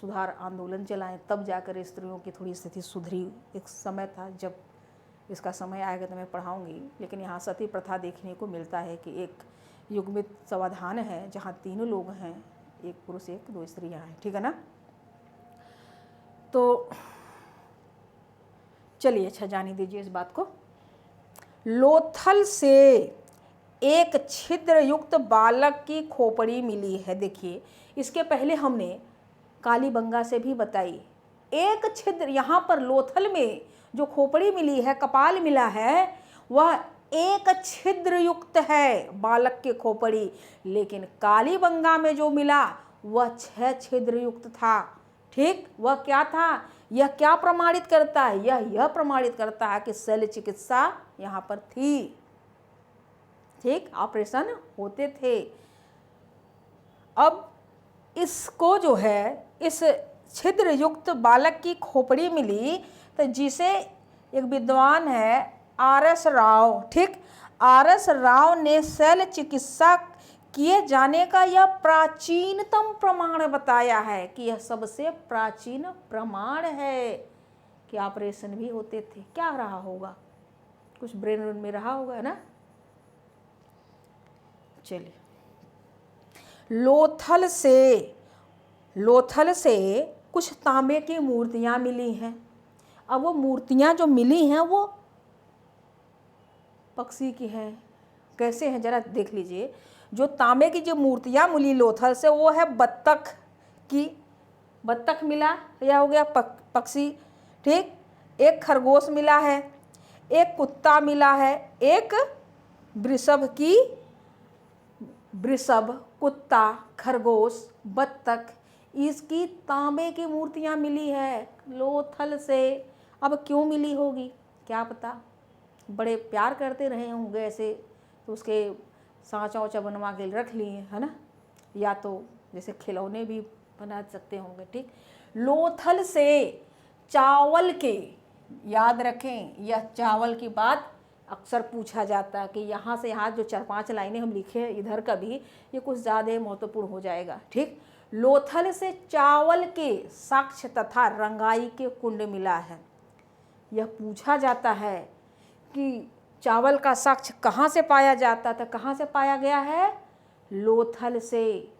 सुधार आंदोलन चलाए, तब जाकर स्त्रियों की थोड़ी स्थिति सुधरी। एक समय था, जब इसका समय आएगा तो मैं पढ़ाऊंगी, लेकिन यहाँ सती प्रथा देखने को मिलता है कि एक युग्मित समाधान है जहाँ 3 लोग हैं, एक पुरुष एक 2 स्त्रियाँ हैं। ठीक है ना, तो चलिए अच्छा जाने दीजिए इस बात को। लोथल से एक छिद्र युक्त बालक की खोपड़ी मिली है। देखिए, इसके पहले हमने कालीबंगा से भी बताई, एक छिद्र, यहाँ पर लोथल में जो खोपड़ी मिली है, कपाल मिला है, वह एक छिद्र युक्त है बालक के खोपड़ी, लेकिन कालीबंगा में जो मिला वह 6 छिद्र युक्त था। ठीक, वह क्या था? यह क्या प्रमाणित करता है? यह प्रमाणित करता है कि शल्य चिकित्सा यहाँ पर थी। ठीक, ऑपरेशन होते थे। अब इसको जो है, इस छिद्र युक्त बालक की खोपड़ी मिली, तो जिसे एक विद्वान है RS राव, ठीक, RS राव ने शल्य चिकित्सा किए जाने का यह प्राचीनतम प्रमाण बताया है कि यह सबसे प्राचीन प्रमाण है कि ऑपरेशन भी होते थे। क्या रहा होगा? कुछ ब्रेन में रहा होगा, है ना? चलिए, लोथल से कुछ तांबे की मूर्तियां मिली हैं। अब वो मूर्तियां जो मिली हैं वो पक्षी की हैं। कैसे हैं जरा देख लीजिए। जो तांबे की जो मूर्तियां मिली लोथल से, वो है बत्तख की। बत्तख मिला, यह हो गया पक्षी। ठीक, एक खरगोश मिला है, एक कुत्ता मिला है, एक वृषभ, कुत्ता, खरगोश, बत्तख, इसकी तांबे की मूर्तियां मिली है लोथल से। अब क्यों मिली होगी क्या पता, बड़े प्यार करते रहे होंगे ऐसे, तो उसके सांचा वाचा बनवा के रख लिए, है ना? या तो जैसे खिलौने भी बना सकते होंगे। ठीक, लोथल से चावल के, याद रखें यह चावल की बात अक्सर पूछा जाता है कि यहाँ से यहाँ जो 4-5 लाइनें हम लिखे इधर का भी, ये कुछ ज़्यादा महत्वपूर्ण हो जाएगा। ठीक, लोथल से चावल के साक्ष्य तथा रंगाई के कुंड मिला है। यह पूछा जाता है कि चावल का साक्ष्य कहाँ से पाया जाता था? कहाँ से पाया गया है? लोथल से।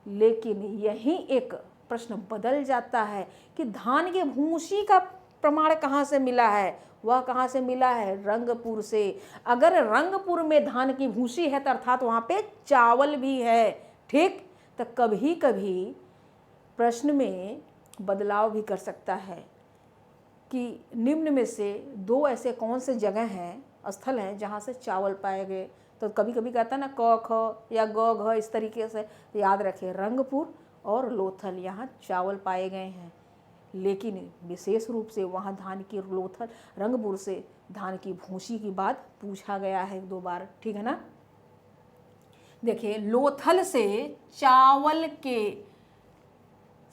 लेकिन यही एक प्रश्न बदल जाता है कि धान की भूसी का प्रमाण कहाँ से मिला है? वह कहाँ से मिला है? रंगपुर से। अगर रंगपुर में धान की भूसी है तो अर्थात वहाँ पे चावल भी है। ठीक, तो कभी कभी प्रश्न में बदलाव भी कर सकता है कि निम्न में से 2 ऐसे कौन से जगह हैं, स्थल हैं जहाँ से चावल पाए गए। तो कभी कभी कहता है ना क ख या ग घ, इस तरीके से। तो याद रखें रंगपुर और लोथल, यहाँ चावल पाए गए हैं, लेकिन विशेष रूप से वहाँ धान की, लोथल रंगपुर से धान की भूसी की बात पूछा गया है 1-2 बार। ठीक है ना? देखिए, लोथल से चावल के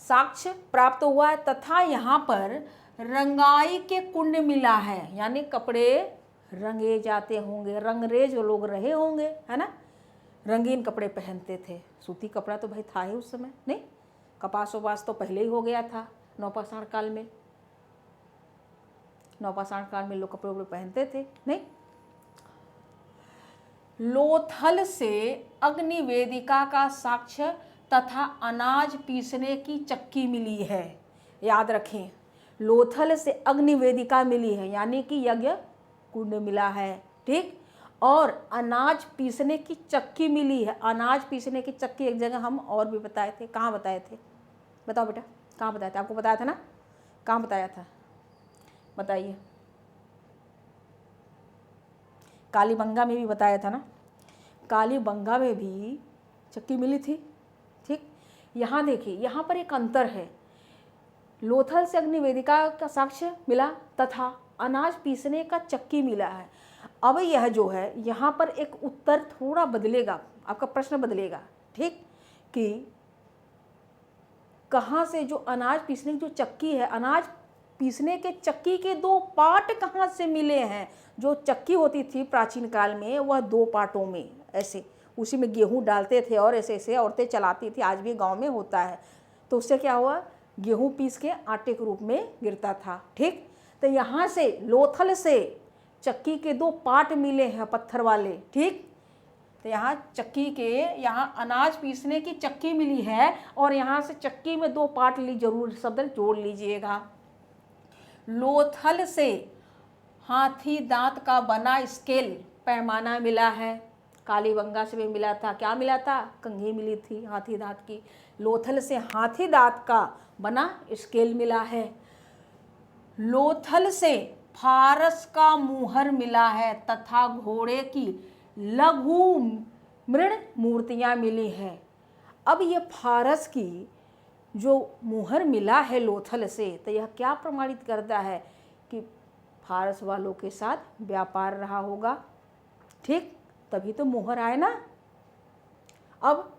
साक्ष्य प्राप्त हुआ है तथा यहाँ पर रंगाई के कुंड मिला है, यानी कपड़े रंगे जाते होंगे, रंगरेज लोग रहे होंगे, है ना? रंगीन कपड़े पहनते थे। सूती कपड़ा तो भाई था ही उस समय, नहीं? कपास वपास तो पहले ही हो गया था नौपाषाण काल में। नौपाषाण काल में लोग कपड़े पहनते थे, नहीं? लोथल से अग्निवेदिका का साक्ष्य तथा अनाज पीसने की चक्की मिली है। याद रखें, लोथल से अग्निवेदिका मिली है, यानी कि यज्ञ कुंड मिला है। ठीक, और अनाज पीसने की चक्की मिली है। अनाज पीसने की चक्की एक जगह हम और भी बताए थे। कहाँ बताए थे? बताओ बेटा, कहाँ बताया था? आपको बताया था ना? कहाँ बताया था? बताइए। कालीबंगा में भी बताया था ना? कालीबंगा में भी चक्की मिली थी। ठीक, यहाँ देखिए, यहाँ पर एक अंतर है। लोथल से अग्निवेदिका का साक्ष्य मिला तथा अनाज पीसने का चक्की मिला है। अब यह जो है, यहाँ पर एक उत्तर थोड़ा बदलेगा, आपका प्रश्न बदलेगा। ठीक, कि कहाँ से जो अनाज पीसने की जो चक्की है, अनाज पीसने के चक्की के 2 पार्ट कहाँ से मिले हैं? जो चक्की होती थी प्राचीन काल में, वह 2 पार्टों में, ऐसे उसी में गेहूं डालते थे और ऐसे ऐसे औरतें चलाती थी। आज भी गांव में होता है। तो उससे क्या हुआ? गेहूं पीस के आटे के रूप में गिरता था। ठीक, तो यहाँ से लोथल से चक्की के 2 पार्ट मिले हैं, पत्थर वाले। ठीक, तो यहाँ चक्की के, यहाँ अनाज पीसने की चक्की मिली है और यहाँ से चक्की में 2 पार्ट ली, जरूर शब्द जोड़ लीजिएगा। लोथल से हाथी दांत का बना स्केल, पैमाना मिला है। कालीबंगा से भी मिला था, क्या मिला था, कंघी मिली थी हाथी दांत की। लोथल से हाथी दांत का बना स्केल मिला है। लोथल से फारस का मुहर मिला है तथा घोड़े की लघु मृण मूर्तियां मिली हैं। अब ये फारस की जो मुहर मिला है लोथल से, तो यह क्या प्रमाणित करता है कि फारस वालों के साथ व्यापार रहा होगा, ठीक, तभी तो मुहर आए ना। अब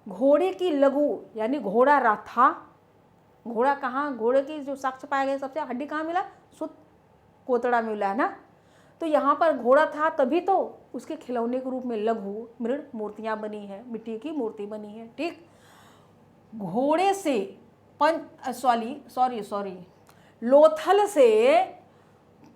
घोड़े की लघु यानी घोड़ा रहा था, घोड़ा कहाँ, घोड़े की जो साक्ष्य पाया गया सबसे हड्डी कहाँ मिला, सुत कोतड़ा मिला है ना। तो यहाँ पर घोड़ा था तभी तो उसके खिलौने के रूप में लघु मृण मूर्तियाँ बनी हैं, मिट्टी की मूर्ति बनी है, ठीक। घोड़े से लोथल से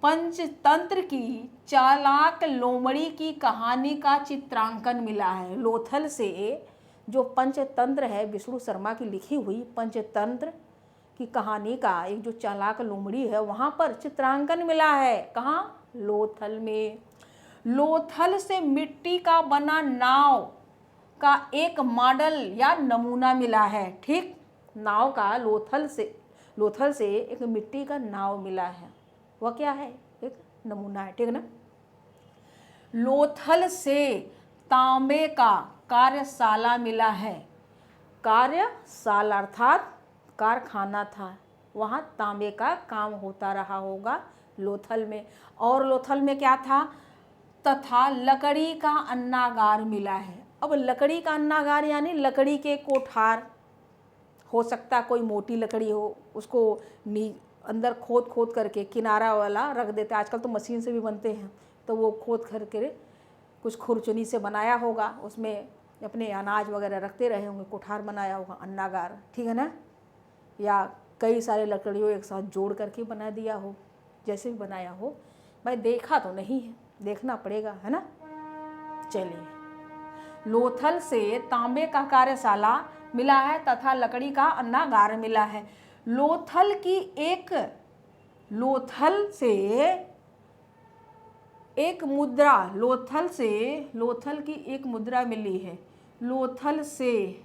पंचतंत्र की चालाक लोमड़ी की कहानी का चित्रांकन मिला है। लोथल से जो पंचतंत्र है, विष्णु शर्मा की लिखी हुई पंचतंत्र की कहानी का एक जो चालाक लोमड़ी है, वहाँ पर चित्रांकन मिला है। कहाँ, लोथल में। लोथल से मिट्टी का बना नाव का एक मॉडल या नमूना मिला है, ठीक। नाव का लोथल से एक मिट्टी का नाव मिला है, वह क्या है, एक नमूना है, ठीक ना। लोथल से तांबे का कार्यशाला मिला है। कार्यशाला अर्थात कारखाना था, वहाँ तांबे का काम होता रहा होगा लोथल में। और लोथल में क्या था, तथा लकड़ी का अन्नागार मिला है। अब लकड़ी का अन्नागार यानी लकड़ी के कोठार, हो सकता कोई मोटी लकड़ी हो, उसको अंदर खोद करके किनारा वाला रख देते, आजकल तो मशीन से भी बनते हैं, तो वो खोद करके कुछ खुरचुनी से बनाया होगा, उसमें अपने अनाज वगैरह रखते रहे होंगे, कोठार बनाया होगा, अन्नागार, ठीक है ना। या कई सारे लकड़ियों एक साथ जोड़ करके बना दिया हो, जैसे भी बनाया हो, भाई देखा तो नहीं है, देखना पड़ेगा, है ना। चलिए, लोथल से तांबे का कार्यशाला मिला है तथा लकड़ी का अन्नागार मिला है। लोथल से एक मुद्रा, लोथल की एक मुद्रा मिली है। लोथल से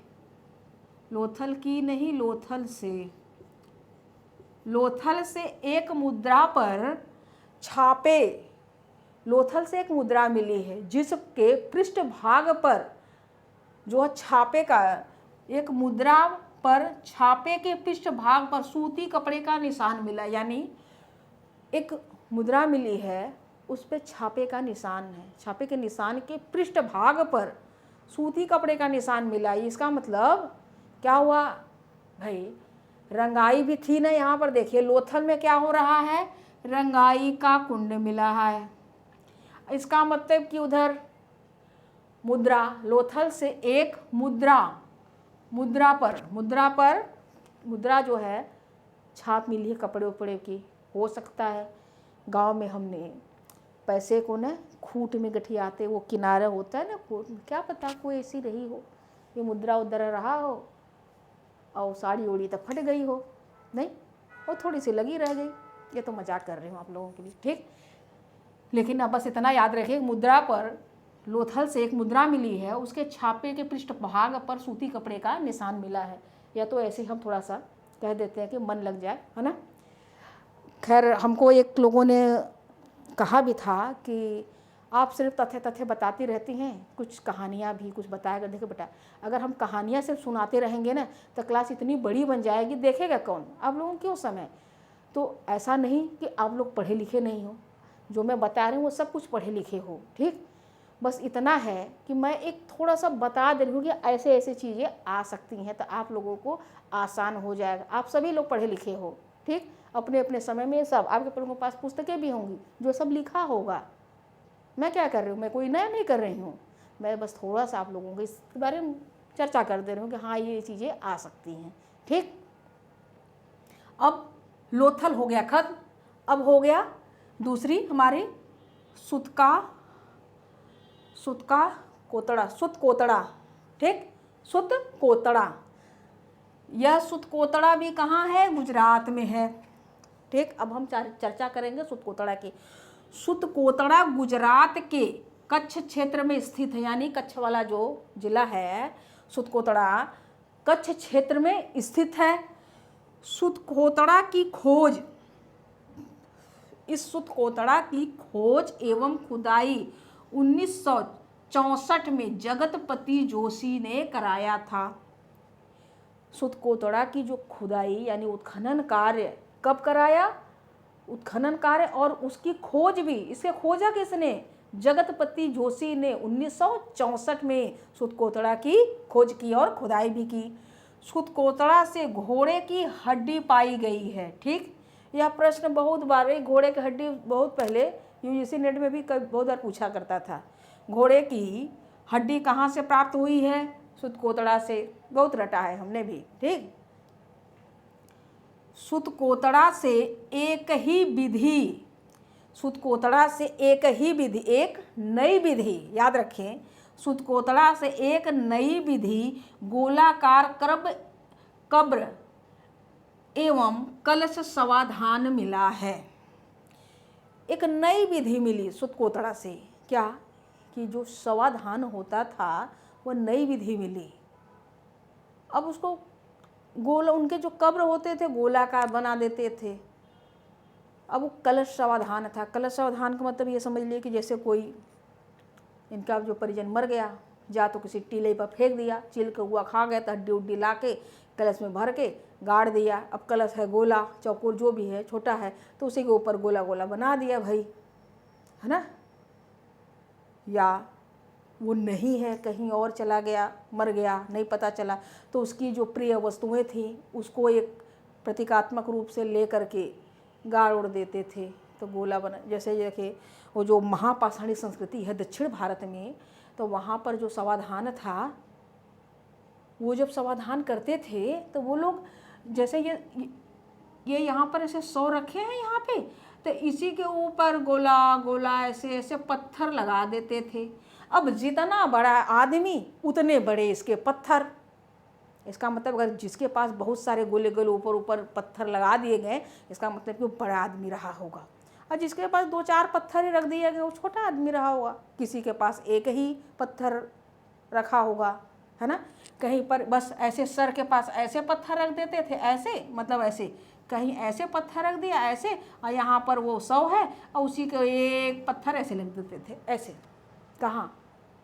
एक मुद्रा पर छापे, लोथल से एक मुद्रा मिली है जिसके पृष्ठभाग पर जो छापे का, एक मुद्रा पर छापे के पृष्ठभाग पर सूती कपड़े का निशान मिला। यानी एक मुद्रा मिली है, उस पर छापे का निशान है, छापे के निशान के पृष्ठभाग पर सूती कपड़े का निशान मिला। इसका मतलब क्या हुआ भाई, रंगाई भी थी ना। यहाँ पर देखिए लोथल में क्या हो रहा है, रंगाई का कुंड मिला है। इसका मतलब कि उधर मुद्रा, लोथल से एक मुद्रा जो है छाप मिली है कपड़े उपड़े की। हो सकता है गांव में हमने पैसे को ना खूंट में गठियाते, वो किनारा होता है ना, क्या पता कोई ऐसी रही हो, ये मुद्रा उधर रहा हो और साड़ी ओड़ी तक फट गई हो, नहीं, वो थोड़ी सी लगी रह गई। ये तो मजाक कर रही हूँ आप लोगों के लिए, ठीक। लेकिन अब बस इतना याद रखिए, मुद्रा पर, लोथल से एक मुद्रा मिली है, उसके छापे के पृष्ठभाग पर सूती कपड़े का निशान मिला है। या तो ऐसे हम थोड़ा सा कह देते हैं कि मन लग जाए, है ना। खैर, हमको एक लोगों ने कहा भी था कि आप सिर्फ तथ्य बताती रहती हैं, कुछ कहानियाँ भी कुछ बताया कर। देखो बेटा, अगर हम कहानियाँ सिर्फ सुनाते रहेंगे ना तो क्लास इतनी बड़ी बन जाएगी, देखेगा कौन, आप लोगों क्यों समय। तो ऐसा नहीं कि आप लोग पढ़े लिखे नहीं हो, जो मैं बता रही हूँ वो सब कुछ पढ़े लिखे हो, ठीक। बस इतना है कि मैं एक थोड़ा सा बता दे रही हूँ कि ऐसे ऐसे चीज़ें आ सकती हैं, तो आप लोगों को आसान हो जाएगा। आप सभी लोग पढ़े लिखे हो, ठीक। अपने अपने समय में सब आपके लोगों के पास पुस्तकें भी होंगी जो सब लिखा होगा। मैं क्या कर रही हूँ, मैं कोई नया नहीं कर रही हूँ, मैं बस थोड़ा सा आप लोगों को इसके बारे में चर्चा कर दे रही हूँ कि हाँ ये चीज़ें आ सकती हैं, ठीक। अब लोथल हो गया खत्म। अब हो गया दूसरी हमारी सुत कोतड़ा, ठीक। सुत कोतड़ा, यह सुत कोतड़ा भी कहाँ है, गुजरात में है, ठीक। अब हम चर्चा करेंगे सुत कोतड़ा की। सुत कोतड़ा गुजरात के कच्छ क्षेत्र में स्थित है, यानी कच्छ वाला जो जिला है सुतकोतड़ा कच्छ क्षेत्र में स्थित है। सुतकोतड़ा की खोज, इस सुतकोतड़ा की खोज एवं खुदाई 1964 में जगतपति जोशी ने कराया था। सुतकोतड़ा की जो खुदाई यानी उत्खनन कार्य कब कराया? उत्खनन कार्य और उसकी खोज भी, इसे खोजा किसने? जगतपति जोशी ने 1964 में सुतकोतड़ा की खोज की और खुदाई भी की। सुतकोतड़ा से घोड़े की हड्डी पाई गई है। ठीक, यह प्रश्न बहुत बार, घोड़े की हड्डी बहुत पहले यूजीसी नेट में भी बहुत बार पूछा करता था। घोड़े की हड्डी कहाँ से प्राप्त हुई है? सुतकोतड़ा से, बहुत रटा है हमने भी। ठीक, सुतकोतड़ा से एक ही विधि, सुतकोतड़ा से एक ही विधि, एक नई विधि, याद रखें, सुतकोतड़ा से एक नई विधि गोलाकार कब्र एवं कलश समाधान मिला है। एक नई विधि मिली सुतकोतड़ा से, क्या कि जो समाधान होता था वह नई विधि मिली। अब उसको उनके जो कब्र होते थे गोलाकार बना देते थे। अब वो कलश समाधान था। कलश समाधान का मतलब ये समझ लिए कि जैसे कोई इनका जो परिजन मर गया, जा तो किसी टीले पर फेंक दिया, चिल का हुआ खा गया तो हड्डी उड्डी ला के कलश में भर के गाड़ दिया। अब कलश है गोला चौकोर जो भी है, छोटा है, तो उसी के ऊपर गोला गोला बना दिया भाई, है ना। या वो नहीं है, कहीं और चला गया, मर गया, नहीं पता चला, तो उसकी जो प्रिय वस्तुएं थीं उसको एक प्रतीकात्मक रूप से ले करके गाड़ उड़ देते थे, तो गोला बना। जैसे देखिए वो जो महापाषाणी संस्कृति है दक्षिण भारत में, तो वहाँ पर जो समाधान था, वो जब समाधान करते थे तो वो लोग जैसे ये यहाँ पर ऐसे 100 रखे हैं यहाँ पे, तो इसी के ऊपर गोला गोला ऐसे ऐसे पत्थर लगा देते थे। अब जितना बड़ा आदमी उतने बड़े इसके पत्थर। इसका मतलब अगर जिसके पास बहुत सारे गोले गोले ऊपर ऊपर पत्थर लगा दिए गए, इसका मतलब कि वो बड़ा आदमी रहा होगा, और जिसके पास 2-4 पत्थर ही रख दिए गए वो छोटा आदमी रहा होगा। किसी के पास एक ही पत्थर रखा होगा, है ना। कहीं पर बस ऐसे सर के पास ऐसे पत्थर रख देते थे, ऐसे मतलब ऐसे, कहीं ऐसे पत्थर रख दिया ऐसे, और यहाँ पर वो 100 है और उसी को एक पत्थर ऐसे रख देते थे, ऐसे। कहाँ?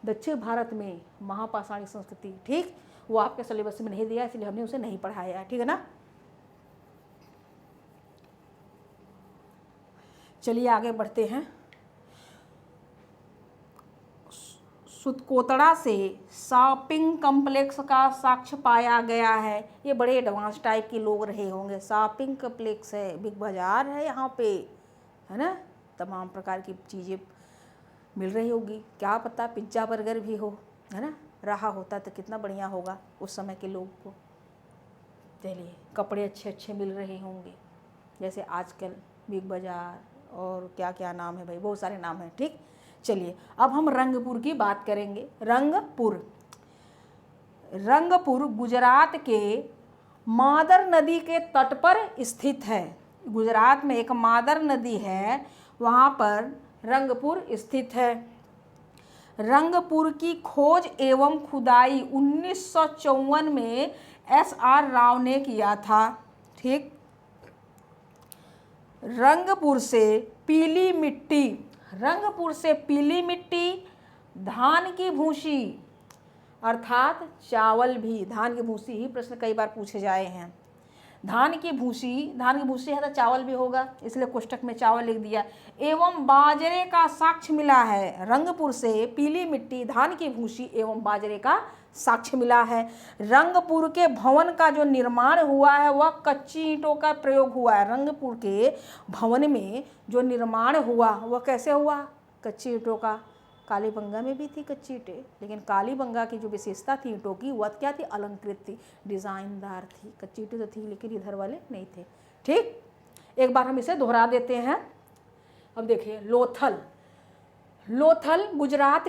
दक्षिण भारत में महापाषाणी संस्कृति। ठीक, वो आपके सिलेबस में नहीं दिया, इसलिए हमने उसे नहीं पढ़ाया, ठीक है ना। चलिए आगे बढ़ते हैं। सुतकोतड़ा से शॉपिंग कॉम्प्लेक्स का साक्ष्य पाया गया है। ये बड़े एडवांस टाइप के लोग रहे होंगे। शॉपिंग कॉम्प्लेक्स है, बिग बाज़ार है यहाँ पे, है ना, तमाम प्रकार की चीज़ें मिल रही होगी। क्या पता पिज्ज़ा बर्गर भी हो, है ना, रहा होता तो कितना बढ़िया होगा उस समय के लोग को। चलिए, कपड़े अच्छे अच्छे मिल रहे होंगे, जैसे आजकल बिग बाज़ार और क्या क्या नाम है भाई, बहुत सारे नाम हैं। ठीक, चलिए अब हम रंगपुर की बात करेंगे। रंगपुर गुजरात के मादर नदी के तट पर स्थित है। गुजरात में एक मादर नदी है, वहाँ पर रंगपुर स्थित है। रंगपुर की खोज एवं खुदाई 1954 में SR राव ने किया था। ठीक, रंगपुर से पीली मिट्टी, धान की भूसी अर्थात चावल भी, धान की भूसी ही प्रश्न कई बार पूछे जाए हैं। धान की भूसी है तो चावल भी होगा, इसलिए कोष्टक में चावल लिख दिया। एवं बाजरे का साक्ष्य मिला है। रंगपुर से पीली मिट्टी, धान की भूसी एवं बाजरे का साक्ष्य मिला है। रंगपुर के भवन का जो निर्माण हुआ है वह कच्ची ईंटों का प्रयोग हुआ है। रंगपुर के भवन में जो निर्माण हुआ वह कैसे हुआ? कच्ची ईंटों का। कालीबंगा में भी थी कच्ची ईंटें, लेकिन कालीबंगा की जो विशेषता थी ईंटों की वह क्या थी? अलंकृत थी, डिज़ाइनदार थी। कच्ची ईंटें तो थी लेकिन इधर वाले नहीं थे। ठीक, एक बार हम इसे दोहरा देते हैं। अब देखिए, लोथल गुजरात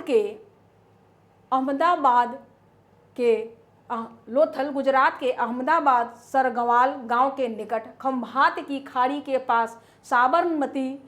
के अहमदाबाद सरगवाल गांव के निकट खंभात की खाड़ी के पास साबरमती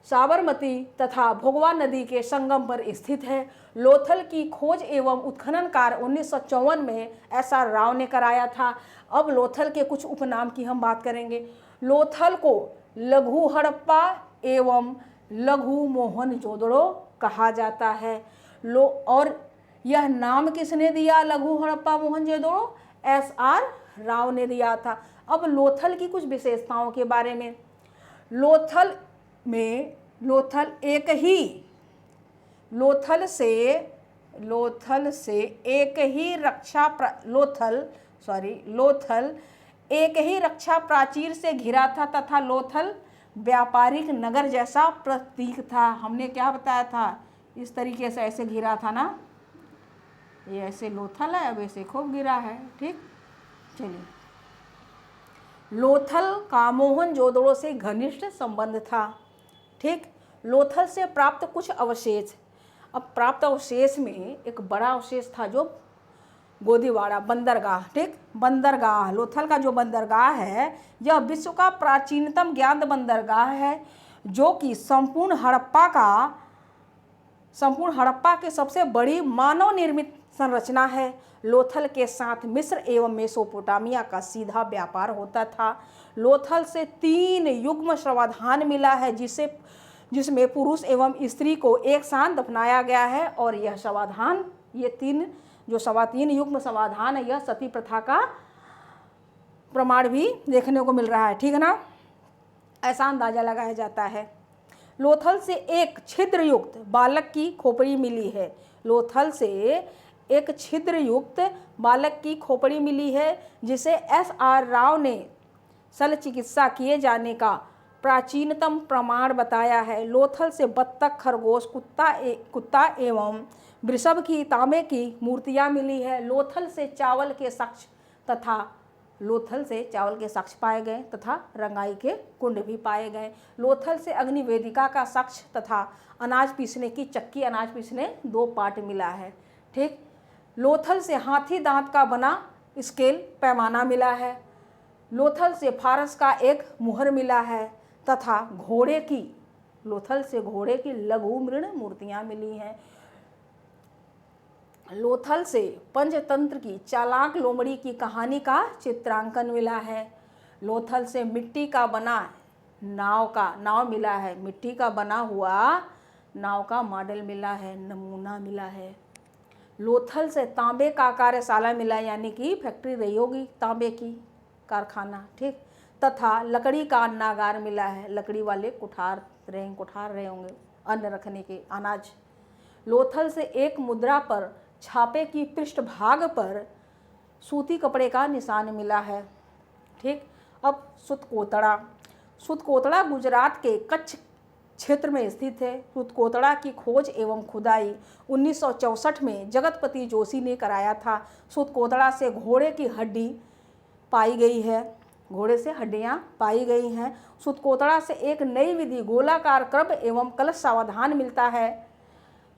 साबरमती तथा भोगवा नदी के संगम पर स्थित है। लोथल की खोज एवं उत्खनन कार्य 1954 में SR राव ने कराया था। अब लोथल के कुछ उपनाम की हम बात करेंगे। लोथल को लघु हड़प्पा एवं लघु मोहनजोदड़ो कहा जाता है। और यह नाम किसने दिया लघु हड़प्पा मोहनजोदड़ो? SR राव ने दिया था। अब लोथल की कुछ विशेषताओं के बारे में। लोथल एक ही रक्षा प्राचीर से घिरा था तथा लोथल व्यापारिक नगर जैसा प्रतीक था। हमने क्या बताया था? इस तरीके से ऐसे घिरा था ना, ये ऐसे लोथल है, अब ऐसे खूब घिरा है। ठीक, चलिए। लोथल का मोहनजोदड़ो से घनिष्ठ संबंध था। ठीक, लोथल से प्राप्त कुछ अवशेष। अब प्राप्त अवशेष में एक बड़ा अवशेष था जो गोदीवाड़ा बंदरगाह। ठीक, बंदरगाह, लोथल का जो बंदरगाह है यह विश्व का प्राचीनतम ज्ञात बंदरगाह है, जो कि संपूर्ण हड़प्पा के सबसे बड़ी मानव निर्मित संरचना है। लोथल के साथ मिस्र एवं मेसोपोटामिया का सीधा व्यापार होता था। लोथल से 3 युग्म शवाधान मिला है, जिसमें पुरुष एवं स्त्री को एक साथ दफनाया गया है। और यह शवाधान, ये 3 युग्म शवाधान है, यह सती प्रथा का प्रमाण भी देखने को मिल रहा है। ठीक है ना, ऐसा अंदाजा लगाया जाता है। लोथल से एक छिद्रयुक्त बालक की खोपड़ी मिली है। लोथल से एक छिद्रयुक्त बालक की खोपड़ी मिली है, जिसे SR राव ने शल्य चिकित्सा किए जाने का प्राचीनतम प्रमाण बताया है। लोथल से बत्तख, खरगोश, कुत्ता एवं वृषभ की तांबे की मूर्तियां मिली है। लोथल से चावल के साक्ष्य पाए गए तथा रंगाई के कुंड भी पाए गए। लोथल से अग्नि वेदिका का साक्ष्य तथा अनाज पीसने की चक्की, अनाज पीसने 2 पाट मिला है। ठीक, लोथल से हाथी दांत का बना स्केल पैमाना मिला है। लोथल से फारस का एक मुहर मिला है तथा लोथल से घोड़े की लघु मृण मूर्तियां मिली हैं। लोथल से पंचतंत्र की चालाक लोमड़ी की कहानी का चित्रांकन मिला है। लोथल से मिट्टी का बना नाव मिला है। मिट्टी का बना हुआ नाव का मॉडल मिला है, नमूना मिला है। लोथल से तांबे का कार्यशाला मिला, यानी कि फैक्ट्री रही होगी तांबे की, कारखाना। ठीक, तथा लकड़ी का अन्नागार मिला है। लकड़ी वाले कुठार रहे होंगे अन्न रखने के, अनाज। लोथल से एक मुद्रा पर छापे की पृष्ठभाग पर सूती कपड़े का निशान मिला है। ठीक, अब सुतकोतड़ा गुजरात के कच्छ क्षेत्र में स्थित है। सुतकोतड़ा की खोज एवं खुदाई 1964 में जगतपति जोशी ने कराया था। सुतकोतड़ा से घोड़े की हड्डी पाई गई है, घोड़े से हड्डियां पाई गई हैं। सुतकोतड़ा से एक नई विधि गोलाकार क्रब एवं कलश सावधान मिलता है।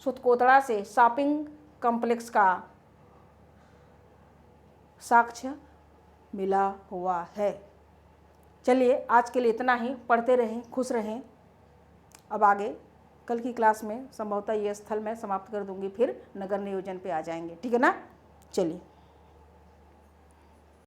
सुतकोतड़ा से शॉपिंग कॉम्प्लेक्स का साक्ष्य मिला हुआ है। चलिए, आज के लिए इतना ही। पढ़ते रहें, खुश रहें। अब आगे कल की क्लास में संभवतः ये स्थल मैं समाप्त कर दूंगी, फिर नगर नियोजन पे आ जाएंगे। ठीक है ना, चलिए।